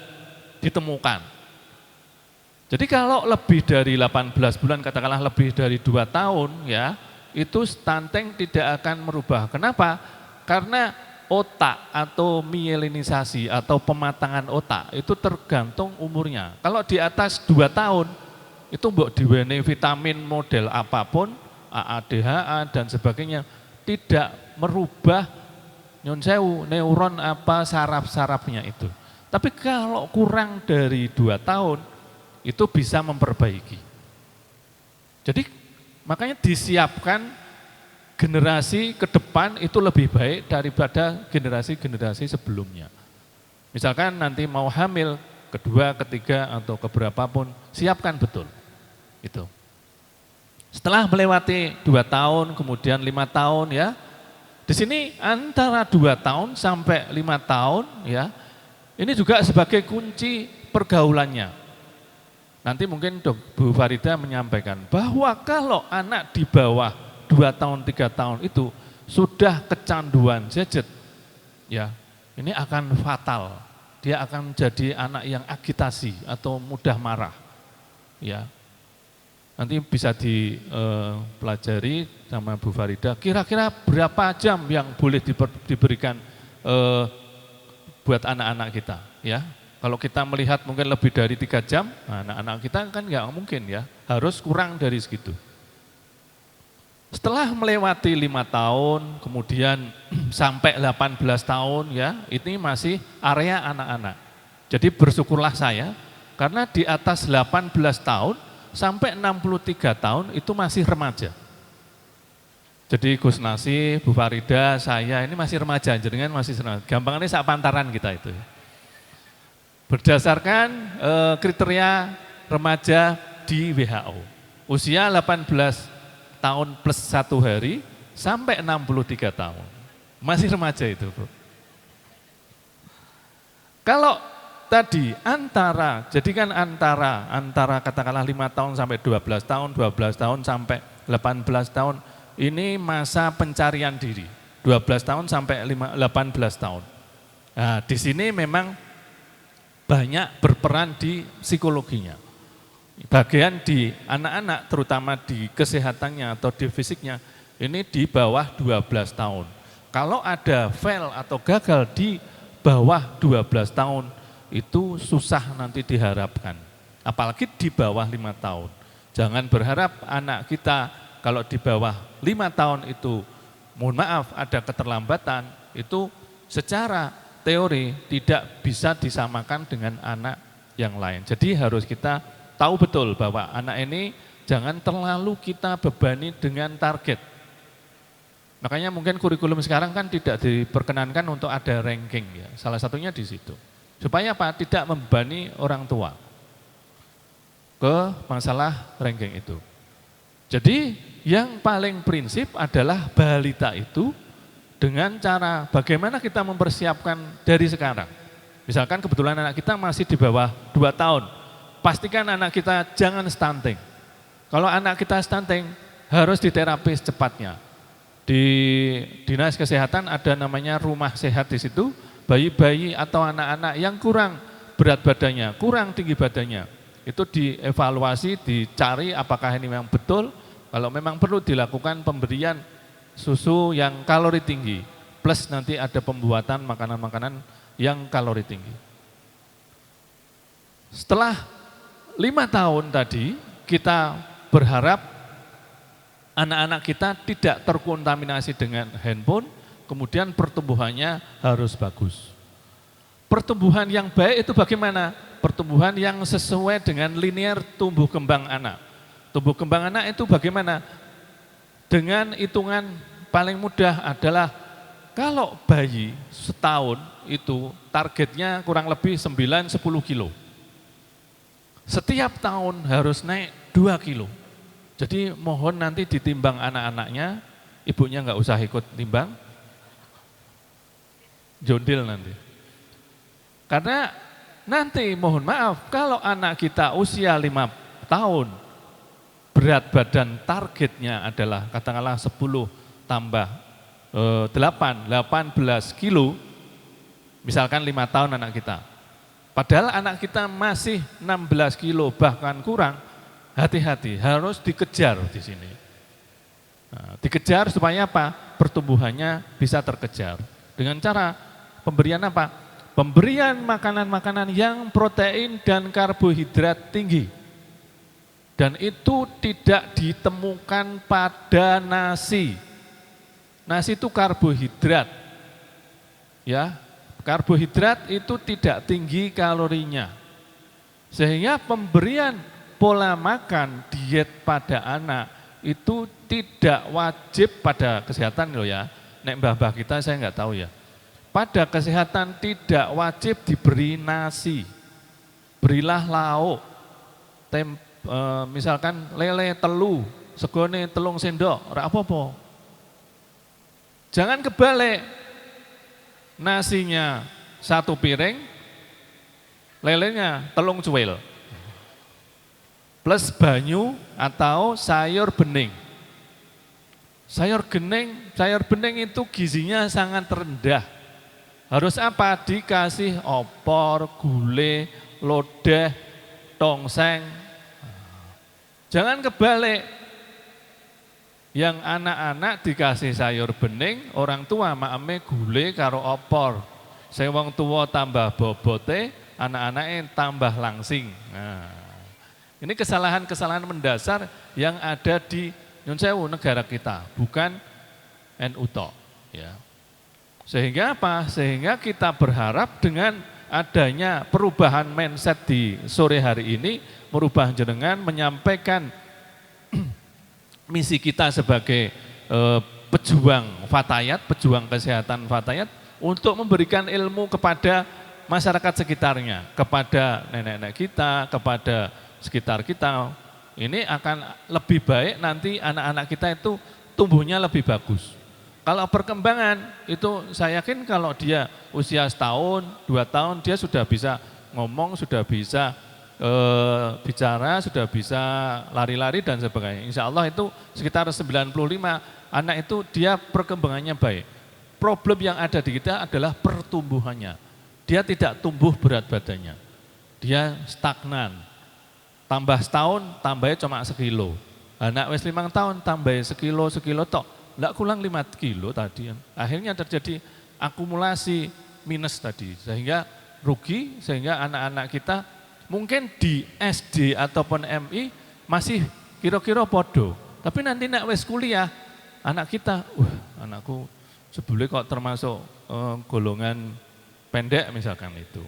ditemukan. Jadi kalau lebih dari 18 bulan, katakanlah lebih dari 2 tahun ya, itu stunting tidak akan merubah. Kenapa? Karena otak atau mielinisasi atau pematangan otak itu tergantung umurnya. Kalau di atas 2 tahun, itu mbok diwenehi vitamin model apapun, AADHA dan sebagainya, tidak merubah nyun sewu neuron apa saraf-sarafnya itu. Tapi kalau kurang dari 2 tahun, itu bisa memperbaiki. Jadi makanya disiapkan generasi ke depan itu lebih baik daripada generasi-generasi sebelumnya. Misalkan nanti mau hamil, kedua, ketiga, atau keberapapun, siapkan betul. Itu. Setelah melewati 2 tahun, kemudian 5 tahun ya, di sini antara 2 tahun sampai 5 tahun ya, ini juga sebagai kunci pergaulannya. Nanti mungkin Bu Farida menyampaikan bahwa kalau anak di bawah 2 tahun, 3 tahun itu sudah kecanduan gadget, ya ini akan fatal. Dia akan jadi anak yang agitasi atau mudah marah. Ya, nanti bisa dipelajari sama Bu Farida, kira-kira berapa jam yang boleh diberikan buat anak-anak kita. Ya, kalau kita melihat mungkin lebih dari 3 jam, anak-anak kita kan nggak mungkin ya, harus kurang dari segitu. Setelah melewati 5 tahun, kemudian sampai 18 tahun ya, ini masih area anak-anak. Jadi bersyukurlah saya, karena di atas 18 tahun sampai 63 tahun itu masih remaja. Jadi Gus Nasi, Bu Farida, saya ini masih remaja, jenengan masih remaja. Gampangnya sak pantaran kita itu. Berdasarkan kriteria remaja di WHO, usia 18 tahun plus 1 hari sampai 63 tahun. Masih remaja itu, Bro. Kalau tadi jadikan antara katakanlah 5 tahun sampai 12 tahun, 12 tahun sampai 18 tahun, ini masa pencarian diri. 12 tahun sampai 18 tahun. Nah, di sini memang banyak berperan di psikologinya. Bagian di anak-anak terutama di kesehatannya atau di fisiknya ini di bawah 12 tahun. Kalau ada fail atau gagal di bawah 12 tahun itu susah nanti diharapkan. Apalagi di bawah 5 tahun. Jangan berharap anak kita kalau di bawah 5 tahun itu mohon maaf ada keterlambatan, itu secara teori tidak bisa disamakan dengan anak yang lain. Jadi harus kita tahu betul bahwa anak ini jangan terlalu kita bebani dengan target. Makanya mungkin kurikulum sekarang kan tidak diperkenankan untuk ada ranking ya. Salah satunya di situ. Supaya apa? Tidak membebani orang tua ke masalah ranking itu. Jadi yang paling prinsip adalah balita itu dengan cara bagaimana kita mempersiapkan dari sekarang. Misalkan kebetulan anak kita masih di bawah 2 tahun. Pastikan anak kita jangan stunting. Kalau anak kita stunting, harus diterapi secepatnya. Di Dinas Kesehatan ada namanya rumah sehat di situ, bayi-bayi atau anak-anak yang kurang berat badannya, kurang tinggi badannya, itu dievaluasi, dicari apakah ini memang betul, kalau memang perlu dilakukan pemberian susu yang kalori tinggi, plus nanti ada pembuatan makanan-makanan yang kalori tinggi. Setelah 5 tahun tadi, kita berharap anak-anak kita tidak terkontaminasi dengan handphone, kemudian pertumbuhannya harus bagus. Pertumbuhan yang baik itu bagaimana? Pertumbuhan yang sesuai dengan linear tumbuh kembang anak. Tumbuh kembang anak itu bagaimana? Dengan hitungan paling mudah adalah kalau bayi setahun itu targetnya kurang lebih 9-10 kilo. Setiap tahun harus naik 2 kilo. Jadi mohon nanti ditimbang anak-anaknya, ibunya nggak usah ikut timbang, jondil nanti. Karena nanti mohon maaf, kalau anak kita usia 5 tahun, berat badan targetnya adalah katakanlah 10 tambah 18 kilo, misalkan 5 tahun anak kita. Padahal anak kita masih 16 kilo bahkan kurang, hati-hati harus dikejar di sini. Nah, dikejar supaya apa? Pertumbuhannya bisa terkejar. Dengan cara pemberian apa? Pemberian makanan-makanan yang protein dan karbohidrat tinggi. Dan itu tidak ditemukan pada nasi. Nasi itu karbohidrat. Ya, karbohidrat itu tidak tinggi kalorinya. Sehingga pemberian pola makan diet pada anak itu tidak wajib pada kesehatan loh ya. Nek mbah-mbah kita saya nggak tahu ya. Pada kesehatan tidak wajib diberi nasi. Berilah lauk. Misalkan lele telu, segone telung sendok, ora apa-apa. Jangan kebalik. Nasinya 1 piring, lelenya telung cuil. Plus banyu atau sayur bening. Sayur bening itu gizinya sangat rendah. Harus apa? Dikasih opor, gulai, lodeh, tongseng. Jangan kebalik. Yang anak-anak dikasih sayur bening, orang tua makame gulai karo opor. Sing wong tua tambah bobote, anak-anaknya tambah langsing. Nah, ini kesalahan-kesalahan mendasar yang ada di Nyun Sewu negara kita, bukan NU tok, ya. Sehingga apa? Sehingga kita berharap dengan adanya perubahan mindset di sore hari ini, merubah jenengan menyampaikan misi kita sebagai pejuang fatayat, pejuang kesehatan fatayat, untuk memberikan ilmu kepada masyarakat sekitarnya, kepada nenek-nenek kita, kepada sekitar kita. Ini akan lebih baik nanti anak-anak kita itu tumbuhnya lebih bagus. Kalau perkembangan itu saya yakin kalau dia usia 1 tahun, 2 tahun dia sudah bisa ngomong, sudah bisa bicara, sudah bisa lari-lari dan sebagainya. Insya Allah itu sekitar 95 anak itu dia perkembangannya baik. Problem yang ada di kita adalah pertumbuhannya. Dia tidak tumbuh berat badannya. Dia stagnan. Tambah setahun, tambahnya cuma 1 kilo. Anak wis 5 tahun, tambah 1 kilo tok. Enggak kurang 5 kilo tadi. Akhirnya terjadi akumulasi minus tadi. Sehingga rugi, sehingga anak-anak kita mungkin di SD ataupun MI masih kira-kira podo. Tapi nanti nak wes kuliah, anak kita, anakku sebelumnya kok termasuk golongan pendek misalkan itu.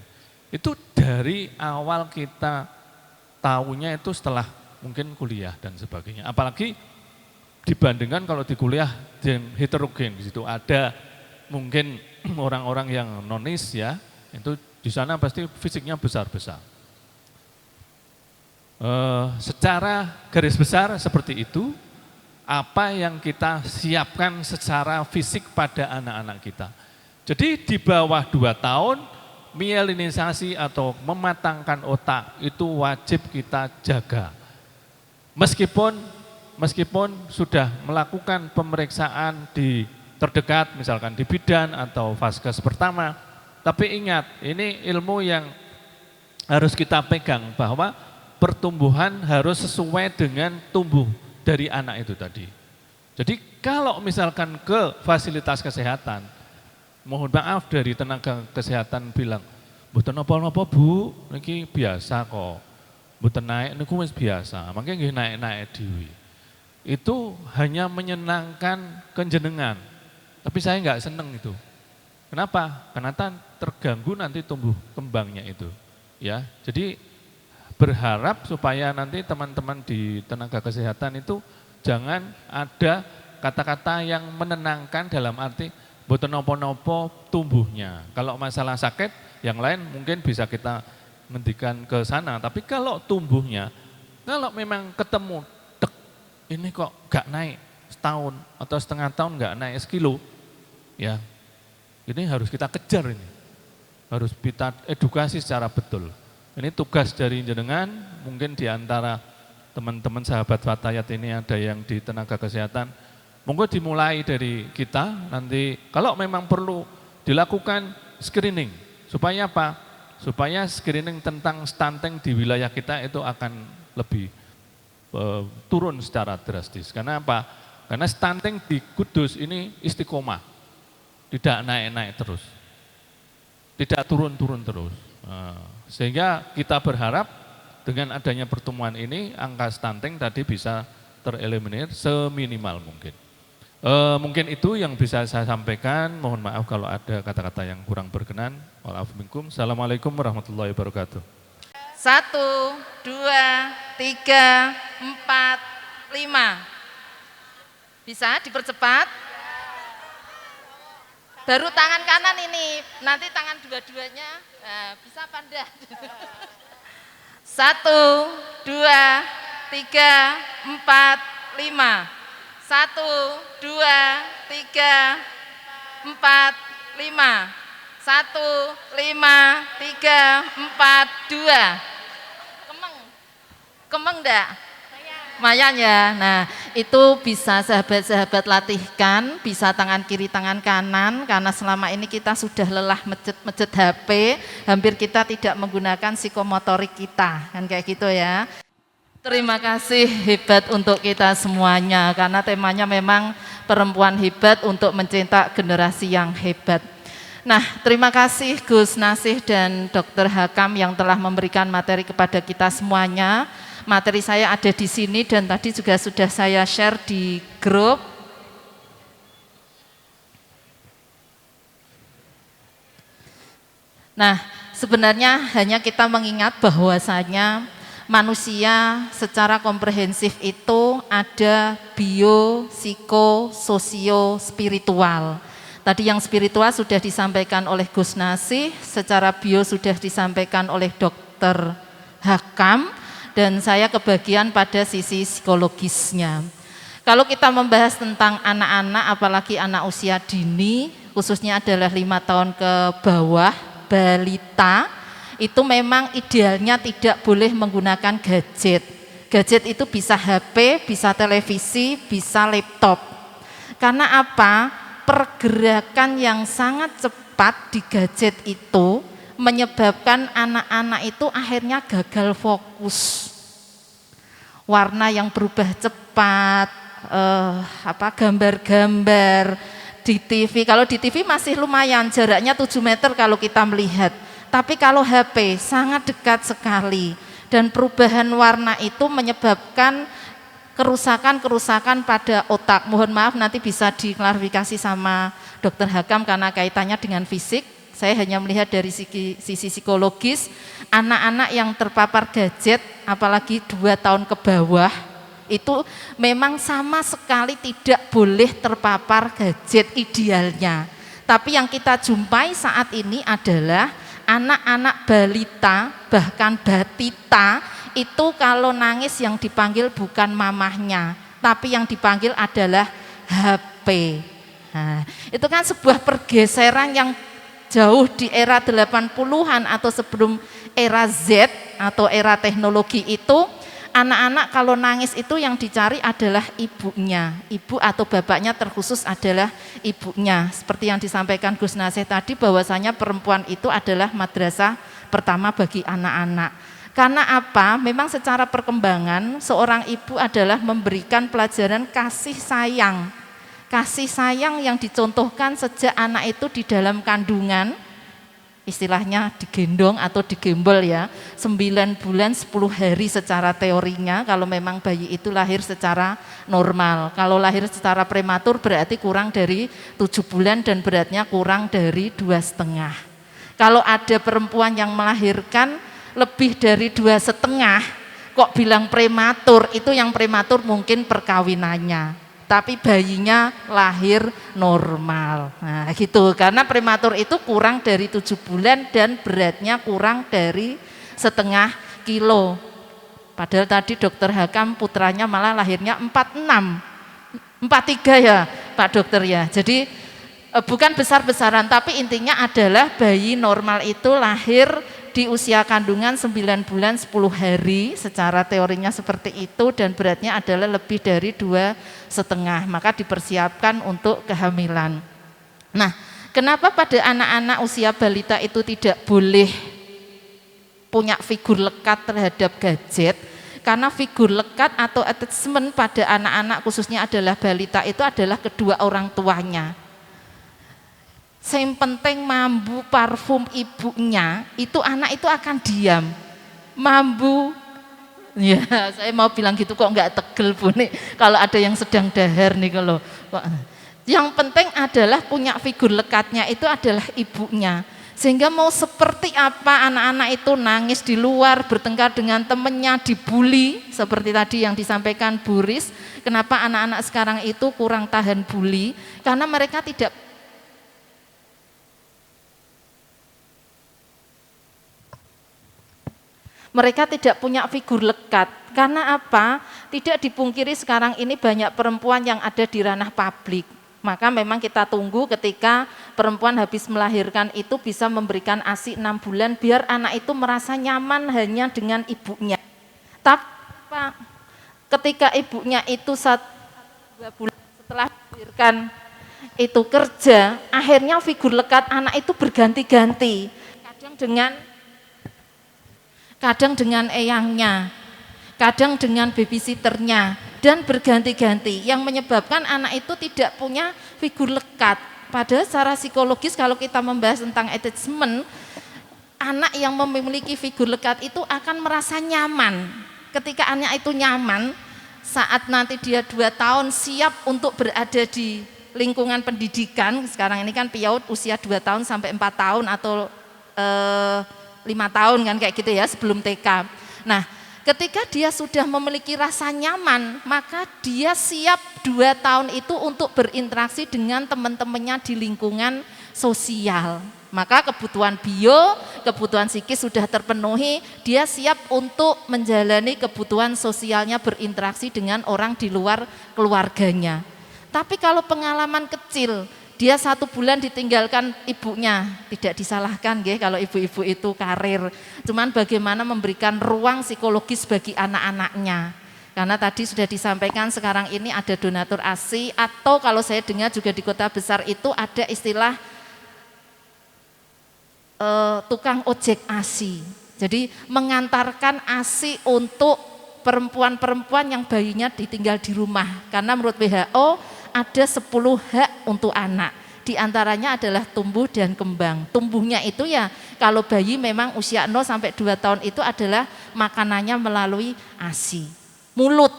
Itu dari awal kita tahunya itu setelah mungkin kuliah dan sebagainya. Apalagi dibandingkan kalau di kuliah dan heterogen di situ ada mungkin orang-orang yang nonis ya, itu di sana pasti fisiknya besar-besar. Secara garis besar seperti itu, apa yang kita siapkan secara fisik pada anak-anak kita. Jadi di bawah 2 tahun, mielinisasi atau mematangkan otak itu wajib kita jaga. Meskipun sudah melakukan pemeriksaan di terdekat, misalkan di bidan atau vaskes pertama, tapi ingat, ini ilmu yang harus kita pegang bahwa pertumbuhan harus sesuai dengan tumbuh dari anak itu tadi. Jadi kalau misalkan ke fasilitas kesehatan, mohon maaf dari tenaga kesehatan bilang, Mboten napa-napa Bu, niki biasa kok. Mboten naik niku wis biasa, mangke nggih naik-naik dhewe. Itu hanya menyenangkan kenjenengan. Tapi saya nggak seneng itu. Kenapa? Karena terganggu nanti tumbuh kembangnya itu. Ya, jadi berharap supaya nanti teman-teman di tenaga kesehatan itu jangan ada kata-kata yang menenangkan dalam arti boten nopo-nopo tumbuhnya. Kalau masalah sakit, yang lain mungkin bisa kita ngendikan ke sana. Tapi kalau tumbuhnya, kalau memang ketemu, ini kok gak naik setahun atau setengah tahun gak naik sekilo, ya ini harus kita kejar ini. Harus kita edukasi secara betul. Ini tugas dari jenengan, mungkin di antara teman-teman sahabat Fatayat ini ada yang di tenaga kesehatan, monggo dimulai dari kita nanti kalau memang perlu dilakukan screening. Supaya apa? Supaya screening tentang stunting di wilayah kita itu akan lebih turun secara drastis. Karena apa? Karena stunting di Kudus ini istiqomah, tidak naik-naik terus, tidak turun-turun terus. Sehingga kita berharap dengan adanya pertemuan ini angka stunting tadi bisa tereliminir seminimal mungkin. Mungkin itu yang bisa saya sampaikan. Mohon maaf kalau ada kata-kata yang kurang berkenan. Waalaikumsalam. Assalamualaikum warahmatullahi wabarakatuh. 1, 2, 3, 4, 5. Bisa dipercepat? Baru tangan kanan ini, nanti tangan dua-duanya bisa apa enggak? 1, 2, 3, 4, 5. 1, 2, 3, 4, 5. 1, 5, 3, 4, 2. Kemeng enggak? Lumayan ya. Nah, itu bisa sahabat-sahabat latihkan, bisa tangan kiri, tangan kanan, karena selama ini kita sudah lelah mejet HP, hampir kita tidak menggunakan psikomotorik kita, kan kayak gitu ya. Terima kasih, hebat untuk kita semuanya, karena temanya memang perempuan hebat untuk mencetak generasi yang hebat. Nah, terima kasih Gus Nasih dan Dr. Hakam yang telah memberikan materi kepada kita semuanya. Materi saya ada di sini dan tadi juga sudah saya share di grup. Nah, sebenarnya hanya kita mengingat bahwasanya manusia secara komprehensif itu ada bio, psiko, sosio, spiritual. Tadi yang spiritual sudah disampaikan oleh Gus Nasih, secara bio sudah disampaikan oleh Dr. Hakam, dan saya kebagian pada sisi psikologisnya. Kalau kita membahas tentang anak-anak, apalagi anak usia dini, khususnya adalah 5 tahun ke bawah, balita, itu memang idealnya tidak boleh menggunakan gadget. Gadget itu bisa HP, bisa televisi, bisa laptop. Karena apa? Pergerakan yang sangat cepat di gadget itu menyebabkan anak-anak itu akhirnya gagal fokus. Warna yang berubah cepat, gambar-gambar di TV. Kalau di TV masih lumayan, jaraknya 7 meter kalau kita melihat. Tapi kalau HP sangat dekat sekali. Dan perubahan warna itu menyebabkan kerusakan-kerusakan pada otak. Mohon maaf nanti bisa diklarifikasi sama Dr. Hakam karena kaitannya dengan fisik. Saya hanya melihat dari sisi psikologis, anak-anak yang terpapar gadget, apalagi 2 tahun ke bawah, itu memang sama sekali tidak boleh terpapar gadget idealnya. Tapi yang kita jumpai saat ini adalah anak-anak balita, bahkan batita, itu kalau nangis yang dipanggil bukan mamahnya, tapi yang dipanggil adalah HP. Nah, itu kan sebuah pergeseran yang jauh di era 80-an atau sebelum era Z atau era teknologi itu, anak-anak kalau nangis itu yang dicari adalah ibunya, ibu atau bapaknya terkhusus adalah ibunya. Seperti yang disampaikan Gus Nasih tadi bahwasanya perempuan itu adalah madrasah pertama bagi anak-anak. Karena apa? Memang secara perkembangan seorang ibu adalah memberikan pelajaran kasih sayang. Kasih sayang yang dicontohkan sejak anak itu di dalam kandungan, istilahnya digendong atau digembol ya, 9 bulan 10 hari secara teorinya kalau memang bayi itu lahir secara normal. Kalau lahir secara prematur berarti kurang dari 7 bulan dan beratnya kurang dari 2,5. Kalau ada perempuan yang melahirkan lebih dari 2,5 kok bilang prematur, itu yang prematur mungkin perkawinannya. Tapi bayinya lahir normal. Nah gitu, karena prematur itu kurang dari 7 bulan dan beratnya kurang dari 0,5 kilo. Padahal tadi dokter Hakam putranya malah lahirnya 46, 43 ya Pak dokter ya. Jadi bukan besar-besaran, tapi intinya adalah bayi normal itu lahir di usia kandungan 9 bulan 10 hari, secara teorinya seperti itu, dan beratnya adalah lebih dari 2,5, maka dipersiapkan untuk kehamilan. Nah, kenapa pada anak-anak usia balita itu tidak boleh punya figur lekat terhadap gadget? Karena figur lekat atau attachment pada anak-anak khususnya adalah balita itu adalah kedua orang tuanya. Yang penting mambu parfum ibunya, itu anak itu akan diam. Mambu, ya saya mau bilang gitu kok nggak tegel Bu nih, kalau ada yang sedang dahar nih kalau. Yang penting adalah punya figur lekatnya itu adalah ibunya. Sehingga mau seperti apa anak-anak itu nangis di luar, bertengkar dengan temennya, dibully, seperti tadi yang disampaikan Bu Riz. Kenapa anak-anak sekarang itu kurang tahan bully? Karena mereka tidak punya figur lekat. Karena apa? Tidak dipungkiri sekarang ini banyak perempuan yang ada di ranah publik. Maka memang kita tunggu ketika perempuan habis melahirkan itu bisa memberikan ASI 6 bulan biar anak itu merasa nyaman hanya dengan ibunya. Tapi ketika ibunya itu 1-2 bulan setelah melahirkan itu kerja, akhirnya figur lekat anak itu berganti-ganti. Kadang dengan eyangnya, kadang dengan babysitternya, dan berganti-ganti yang menyebabkan anak itu tidak punya figur lekat. Padahal secara psikologis kalau kita membahas tentang attachment, anak yang memiliki figur lekat itu akan merasa nyaman. Ketika anak itu nyaman, saat nanti dia 2 tahun siap untuk berada di lingkungan pendidikan, sekarang ini kan PIAUD usia 2 tahun sampai 4 tahun atau 5 tahun kan kayak gitu ya sebelum TK. Nah, ketika dia sudah memiliki rasa nyaman, maka dia siap 2 tahun itu untuk berinteraksi dengan teman-temannya di lingkungan sosial. Maka kebutuhan bio, kebutuhan psikis sudah terpenuhi, dia siap untuk menjalani kebutuhan sosialnya berinteraksi dengan orang di luar keluarganya. Tapi kalau pengalaman kecil, dia 1 bulan ditinggalkan ibunya, tidak disalahkan ya kalau ibu-ibu itu karir. Cuman bagaimana memberikan ruang psikologis bagi anak-anaknya. Karena tadi sudah disampaikan sekarang ini ada donatur ASI, atau kalau saya dengar juga di kota besar itu ada istilah tukang ojek ASI. Jadi mengantarkan ASI untuk perempuan-perempuan yang bayinya ditinggal di rumah. Karena menurut WHO ada 10 hak untuk anak, di antaranya adalah tumbuh dan kembang. Tumbuhnya itu ya kalau bayi memang usia 0 sampai 2 tahun itu adalah makanannya melalui ASI. Mulut.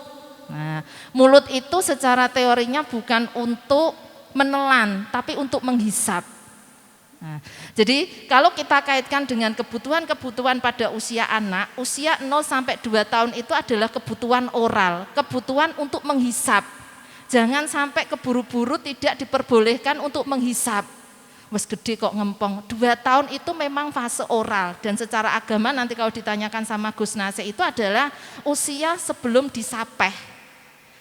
Nah, mulut itu secara teorinya bukan untuk menelan, tapi untuk menghisap. Nah, jadi kalau kita kaitkan dengan kebutuhan-kebutuhan pada usia anak, usia 0 sampai 2 tahun itu adalah kebutuhan oral, kebutuhan untuk menghisap. Jangan sampai keburu-buru tidak diperbolehkan untuk menghisap. Wes gede kok ngempong. 2 tahun itu memang fase oral, dan secara agama nanti kalau ditanyakan sama Gus Nasir itu adalah usia sebelum disapeh.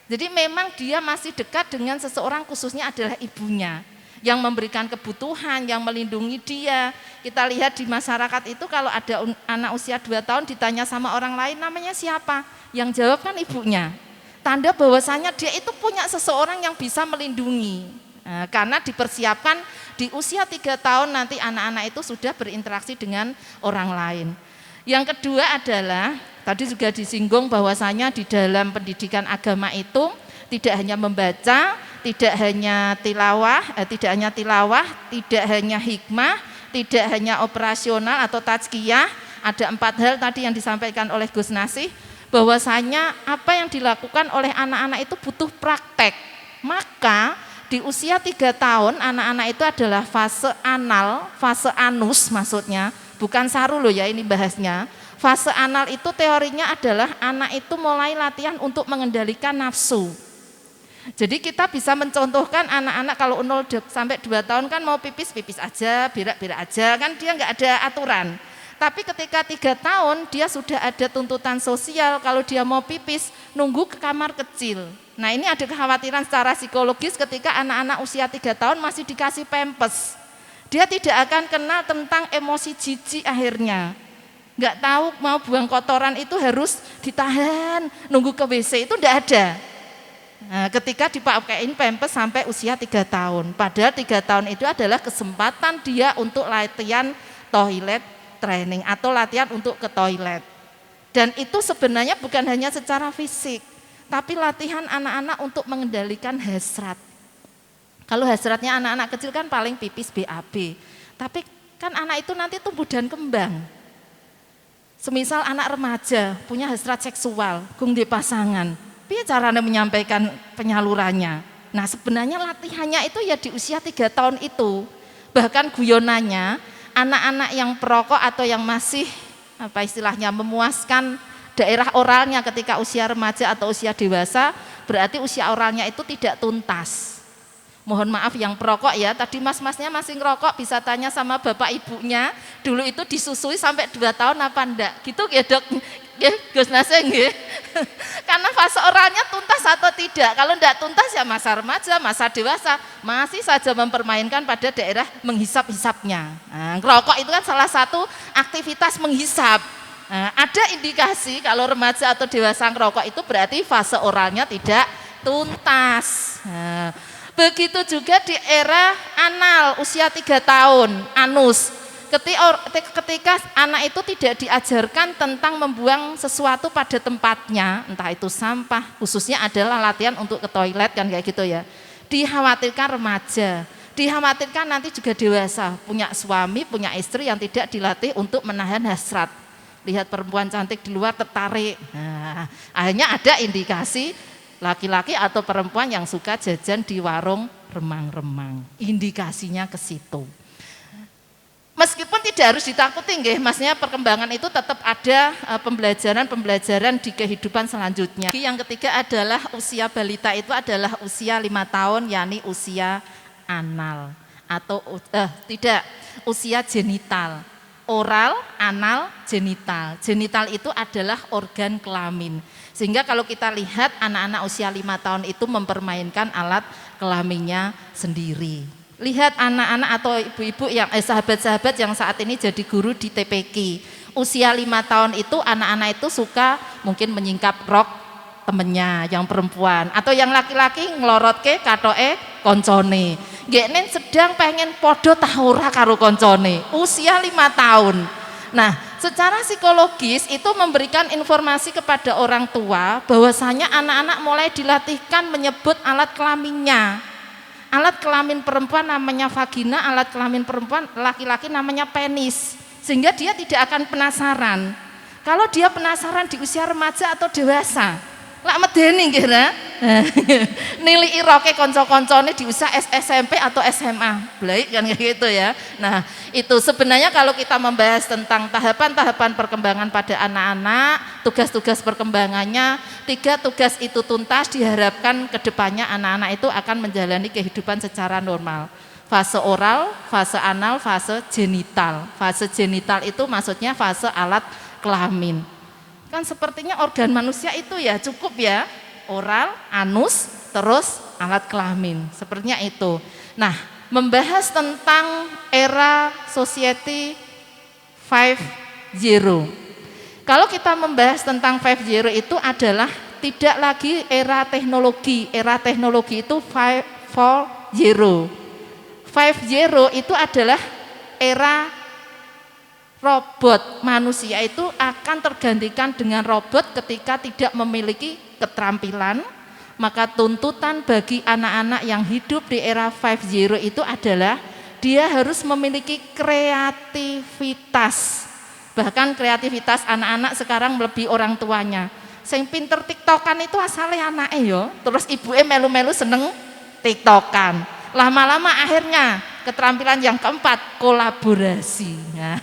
Jadi memang dia masih dekat dengan seseorang, khususnya adalah ibunya yang memberikan kebutuhan, yang melindungi dia. Kita lihat di masyarakat itu kalau ada anak usia 2 tahun ditanya sama orang lain namanya siapa, yang jawab kan ibunya. Tanda bahwasanya dia itu punya seseorang yang bisa melindungi. Nah, karena dipersiapkan di usia 3 tahun nanti anak-anak itu sudah berinteraksi dengan orang lain. Yang kedua adalah tadi juga disinggung bahwasanya di dalam pendidikan agama itu tidak hanya membaca, tidak hanya tilawah, tidak hanya hikmah, tidak hanya operasional atau tazkiyah, ada 4 hal tadi yang disampaikan oleh Gus Nasih, bahwasanya apa yang dilakukan oleh anak-anak itu butuh praktek. Maka di usia 3 tahun anak-anak itu adalah fase anal, fase anus maksudnya, bukan saru loh ya ini bahasnya. Fase anal itu teorinya adalah anak itu mulai latihan untuk mengendalikan nafsu. Jadi kita bisa mencontohkan anak-anak kalau 0 sampai 2 tahun kan mau pipis, pipis aja, berak-berak aja, kan dia nggak ada aturan. Tapi ketika 3 tahun dia sudah ada tuntutan sosial, kalau dia mau pipis nunggu ke kamar kecil. Nah ini ada kekhawatiran secara psikologis ketika anak-anak usia 3 tahun masih dikasih pampers. Dia tidak akan kenal tentang emosi jijik akhirnya. Nggak tahu mau buang kotoran itu harus ditahan, nunggu ke WC itu enggak ada. Nah, ketika dipakein pampers sampai usia 3 tahun. Padahal 3 tahun itu adalah kesempatan dia untuk latihan toilet training atau latihan untuk ke toilet. Dan itu sebenarnya bukan hanya secara fisik, tapi latihan anak-anak untuk mengendalikan hasrat. Kalau hasratnya anak-anak kecil kan paling pipis BAB. Tapi kan anak itu nanti tumbuh dan kembang. Semisal anak remaja punya hasrat seksual, gung di pasangan, piye caranya menyampaikan penyalurannya. Nah sebenarnya latihannya itu ya di usia 3 tahun itu. Bahkan guyonannya anak-anak yang perokok atau yang masih apa istilahnya memuaskan daerah oralnya ketika usia remaja atau usia dewasa, berarti usia oralnya itu tidak tuntas. Mohon maaf yang perokok ya, tadi mas-masnya masih ngerokok bisa tanya sama bapak ibunya, dulu itu disusui sampai 2 tahun apa enggak? Gitu ya dok, ya Gus Nasih nggih. Karena fase oralnya tuntas atau tidak, kalau enggak tuntas ya masa remaja, masa dewasa, masih saja mempermainkan pada daerah menghisap-hisapnya. Nah, ngerokok itu kan salah satu aktivitas menghisap. Nah, ada indikasi kalau remaja atau dewasa ngerokok itu berarti fase oralnya tidak tuntas. Nah, begitu juga di era anal usia 3 tahun, anus. Ketika anak itu tidak diajarkan tentang membuang sesuatu pada tempatnya, entah itu sampah, khususnya adalah latihan untuk ke toilet kan kayak gitu ya. Dikhawatirkan remaja, dikhawatirkan nanti juga dewasa, punya suami, punya istri yang tidak dilatih untuk menahan hasrat. Lihat perempuan cantik di luar tertarik. Nah, akhirnya ada indikasi laki-laki atau perempuan yang suka jajan di warung remang-remang. Indikasinya ke situ. Meskipun tidak harus ditakuti nggih, maksudnya perkembangan itu tetap ada pembelajaran di kehidupan selanjutnya. Yang ketiga adalah usia balita itu adalah usia 5 tahun, yakni usia anal atau tidak, usia genital. Oral, anal, genital. Genital itu adalah organ kelamin. Sehingga kalau kita lihat anak-anak usia 5 tahun itu mempermainkan alat kelaminnya sendiri. Lihat anak-anak atau ibu-ibu yang sahabat-sahabat yang saat ini jadi guru di TPQ. Usia 5 tahun itu anak-anak itu suka mungkin menyingkap rok temennya yang perempuan atau yang laki-laki ngelorotke katoke koncone. Geknen sedang pengen podo tahura karo koncone. Usia 5 tahun. Nah, secara psikologis itu memberikan informasi kepada orang tua bahwasanya anak-anak mulai dilatihkan menyebut alat kelaminnya. Alat kelamin perempuan namanya vagina, alat kelamin perempuan laki-laki namanya penis. Sehingga dia tidak akan penasaran. Kalau dia penasaran di usia remaja atau dewasa, lak medeni nggih ra. Nilai roke kanca-kancane di usia SMP atau SMA. Blaik kan gitu ya. Nah, itu sebenarnya kalau kita membahas tentang tahapan-tahapan perkembangan pada anak-anak, tugas-tugas perkembangannya, 3 tugas itu tuntas, diharapkan kedepannya anak-anak itu akan menjalani kehidupan secara normal. Fase oral, fase anal, fase genital. Fase genital itu maksudnya fase alat kelamin. Kan sepertinya organ manusia itu ya cukup ya, oral, anus, terus alat kelamin, sepertinya itu. Nah, membahas tentang era society 5.0. Kalau kita membahas tentang 5.0 itu adalah tidak lagi era teknologi itu 5.0. 5.0 itu adalah era robot. Manusia itu akan tergantikan dengan robot ketika tidak memiliki keterampilan. Maka tuntutan bagi anak-anak yang hidup di era 5.0 itu adalah dia harus memiliki kreativitas. Bahkan kreativitas anak-anak sekarang melebihi orang tuanya. Sing pinter tiktokan itu asalnya anaknya yo, terus ibunya melu-melu seneng tiktokan. Lama-lama akhirnya keterampilan yang keempat, kolaborasi. Nah,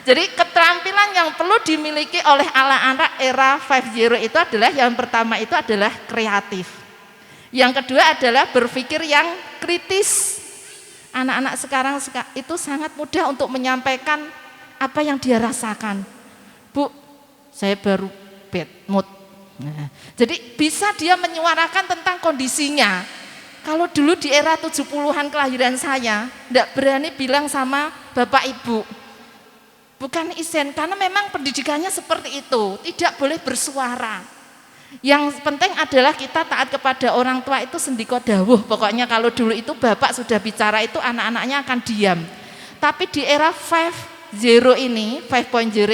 jadi keterampilan yang perlu dimiliki oleh anak-anak era 5.0 itu adalah yang pertama itu adalah kreatif. Yang kedua adalah berpikir yang kritis. Anak-anak sekarang itu sangat mudah untuk menyampaikan apa yang dia rasakan. Bu, saya baru bad mood. Nah, jadi bisa dia menyuarakan tentang kondisinya. Kalau dulu di era 70-an kelahiran saya, tidak berani bilang sama bapak ibu. Bukan izen, karena memang pendidikannya seperti itu, tidak boleh bersuara. Yang penting adalah kita taat kepada orang tua itu sendiko dawuh. Pokoknya kalau dulu itu bapak sudah bicara itu anak-anaknya akan diam. Tapi di era 5.0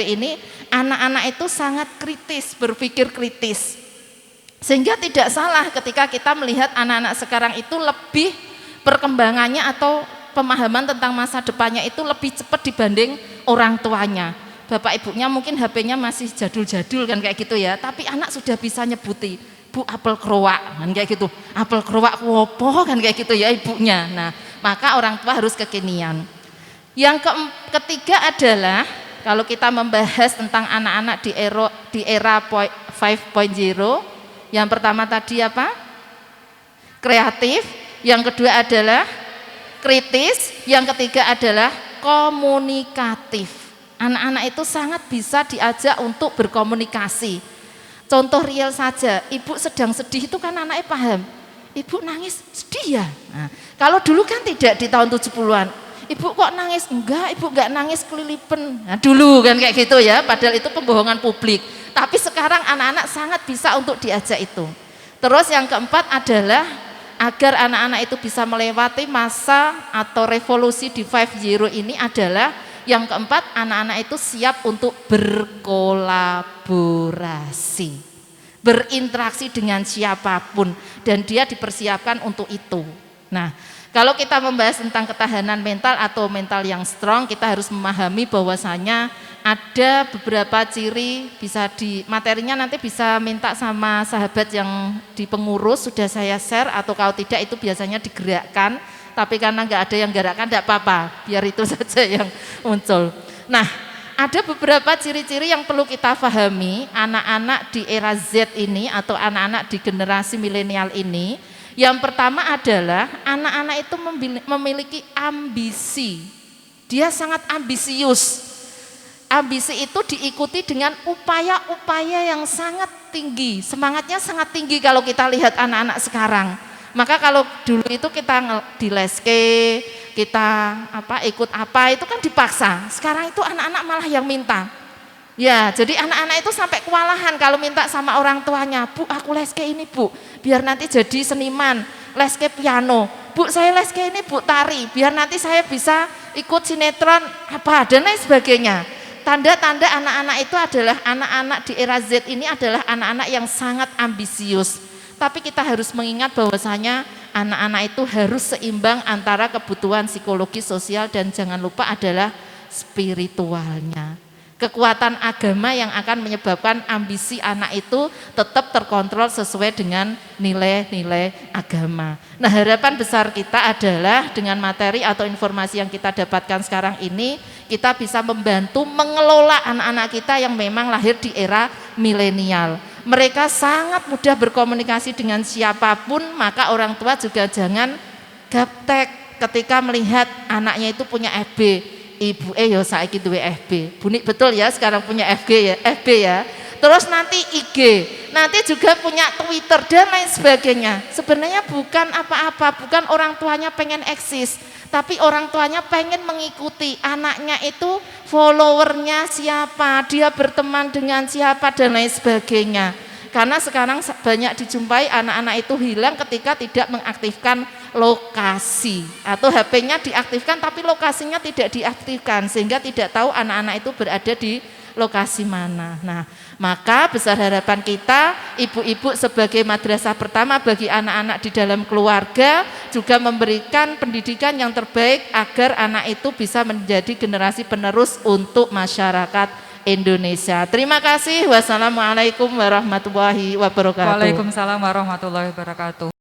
ini, anak-anak itu sangat kritis, berpikir kritis. Sehingga tidak salah ketika kita melihat anak-anak sekarang itu lebih perkembangannya atau pemahaman tentang masa depannya itu lebih cepat dibanding orang tuanya. Bapak ibunya mungkin HP-nya masih jadul-jadul kan kayak gitu ya, tapi anak sudah bisa nyebuti, Bu apel kerowak kan kayak gitu, apel kerowak wopo kan kayak gitu ya ibunya. Nah, maka orang tua harus kekinian. Yang ketiga adalah kalau kita membahas tentang anak-anak di era 5.0, yang pertama tadi apa? Kreatif, yang kedua adalah kritis, yang ketiga adalah komunikatif. Anak-anak itu sangat bisa diajak untuk berkomunikasi. Contoh real saja, ibu sedang sedih itu kan anaknya paham. Ibu nangis sedih ya. Nah, kalau dulu kan tidak di tahun 70-an. Ibu kok nangis? Enggak, ibu enggak nangis kelilipen. Nah, dulu kan kayak gitu ya, padahal itu pembohongan publik. Tapi sekarang anak-anak sangat bisa untuk diajak itu. Terus yang keempat adalah agar anak-anak itu bisa melewati masa atau revolusi di 5.0 ini adalah yang keempat, anak-anak itu siap untuk berkolaborasi, berinteraksi dengan siapapun, dan dia dipersiapkan untuk itu. Nah, kalau kita membahas tentang ketahanan mental atau mental yang strong, kita harus memahami bahwasanya ada beberapa ciri, materinya nanti bisa minta sama sahabat yang di pengurus, sudah saya share, atau kalau tidak itu biasanya digerakkan. Tapi karena nggak ada yang gerakkan, tidak apa-apa, biar itu saja yang muncul. Nah, ada beberapa ciri-ciri yang perlu kita pahami anak-anak di era Z ini atau anak-anak di generasi milenial ini. Yang pertama adalah anak-anak itu memiliki ambisi. Dia sangat ambisius. Ambisi itu diikuti dengan upaya-upaya yang sangat tinggi. Semangatnya sangat tinggi kalau kita lihat anak-anak sekarang. Maka kalau dulu itu kita di leske, kita ikut apa itu kan dipaksa. Sekarang itu anak-anak malah yang minta. Ya, jadi anak-anak itu sampai kewalahan kalau minta sama orang tuanya, Bu aku leske ini Bu, biar nanti jadi seniman, leske piano. Bu saya leske ini Bu tari, biar nanti saya bisa ikut sinetron apa dan lain sebagainya. Tanda-tanda anak-anak itu adalah anak-anak di era Z ini adalah anak-anak yang sangat ambisius. Tapi kita harus mengingat bahwasanya anak-anak itu harus seimbang antara kebutuhan psikologi, sosial, dan jangan lupa adalah spiritualnya. Kekuatan agama yang akan menyebabkan ambisi anak itu tetap terkontrol sesuai dengan nilai-nilai agama. Nah, harapan besar kita adalah dengan materi atau informasi yang kita dapatkan sekarang ini, kita bisa membantu mengelola anak-anak kita yang memang lahir di era milenial. Mereka sangat mudah berkomunikasi dengan siapapun, maka orang tua juga jangan gaptek ketika melihat anaknya itu punya FB. Ibu yo saiki duwe FB. Bunik betul ya sekarang punya FB ya. Terus nanti IG, nanti juga punya Twitter dan lain sebagainya. Sebenarnya bukan apa-apa, bukan orang tuanya pengen eksis, tapi orang tuanya pengen mengikuti anaknya itu followernya siapa, dia berteman dengan siapa dan lain sebagainya. Karena sekarang banyak dijumpai anak-anak itu hilang ketika tidak mengaktifkan lokasi atau HP-nya diaktifkan tapi lokasinya tidak diaktifkan sehingga tidak tahu anak-anak itu berada di lokasi mana. Nah, Maka besar harapan kita, ibu-ibu sebagai madrasah pertama bagi anak-anak di dalam keluarga juga memberikan pendidikan yang terbaik agar anak itu bisa menjadi generasi penerus untuk masyarakat Indonesia. Terima kasih. Wassalamualaikum warahmatullahi wabarakatuh. Waalaikumsalam warahmatullahi wabarakatuh.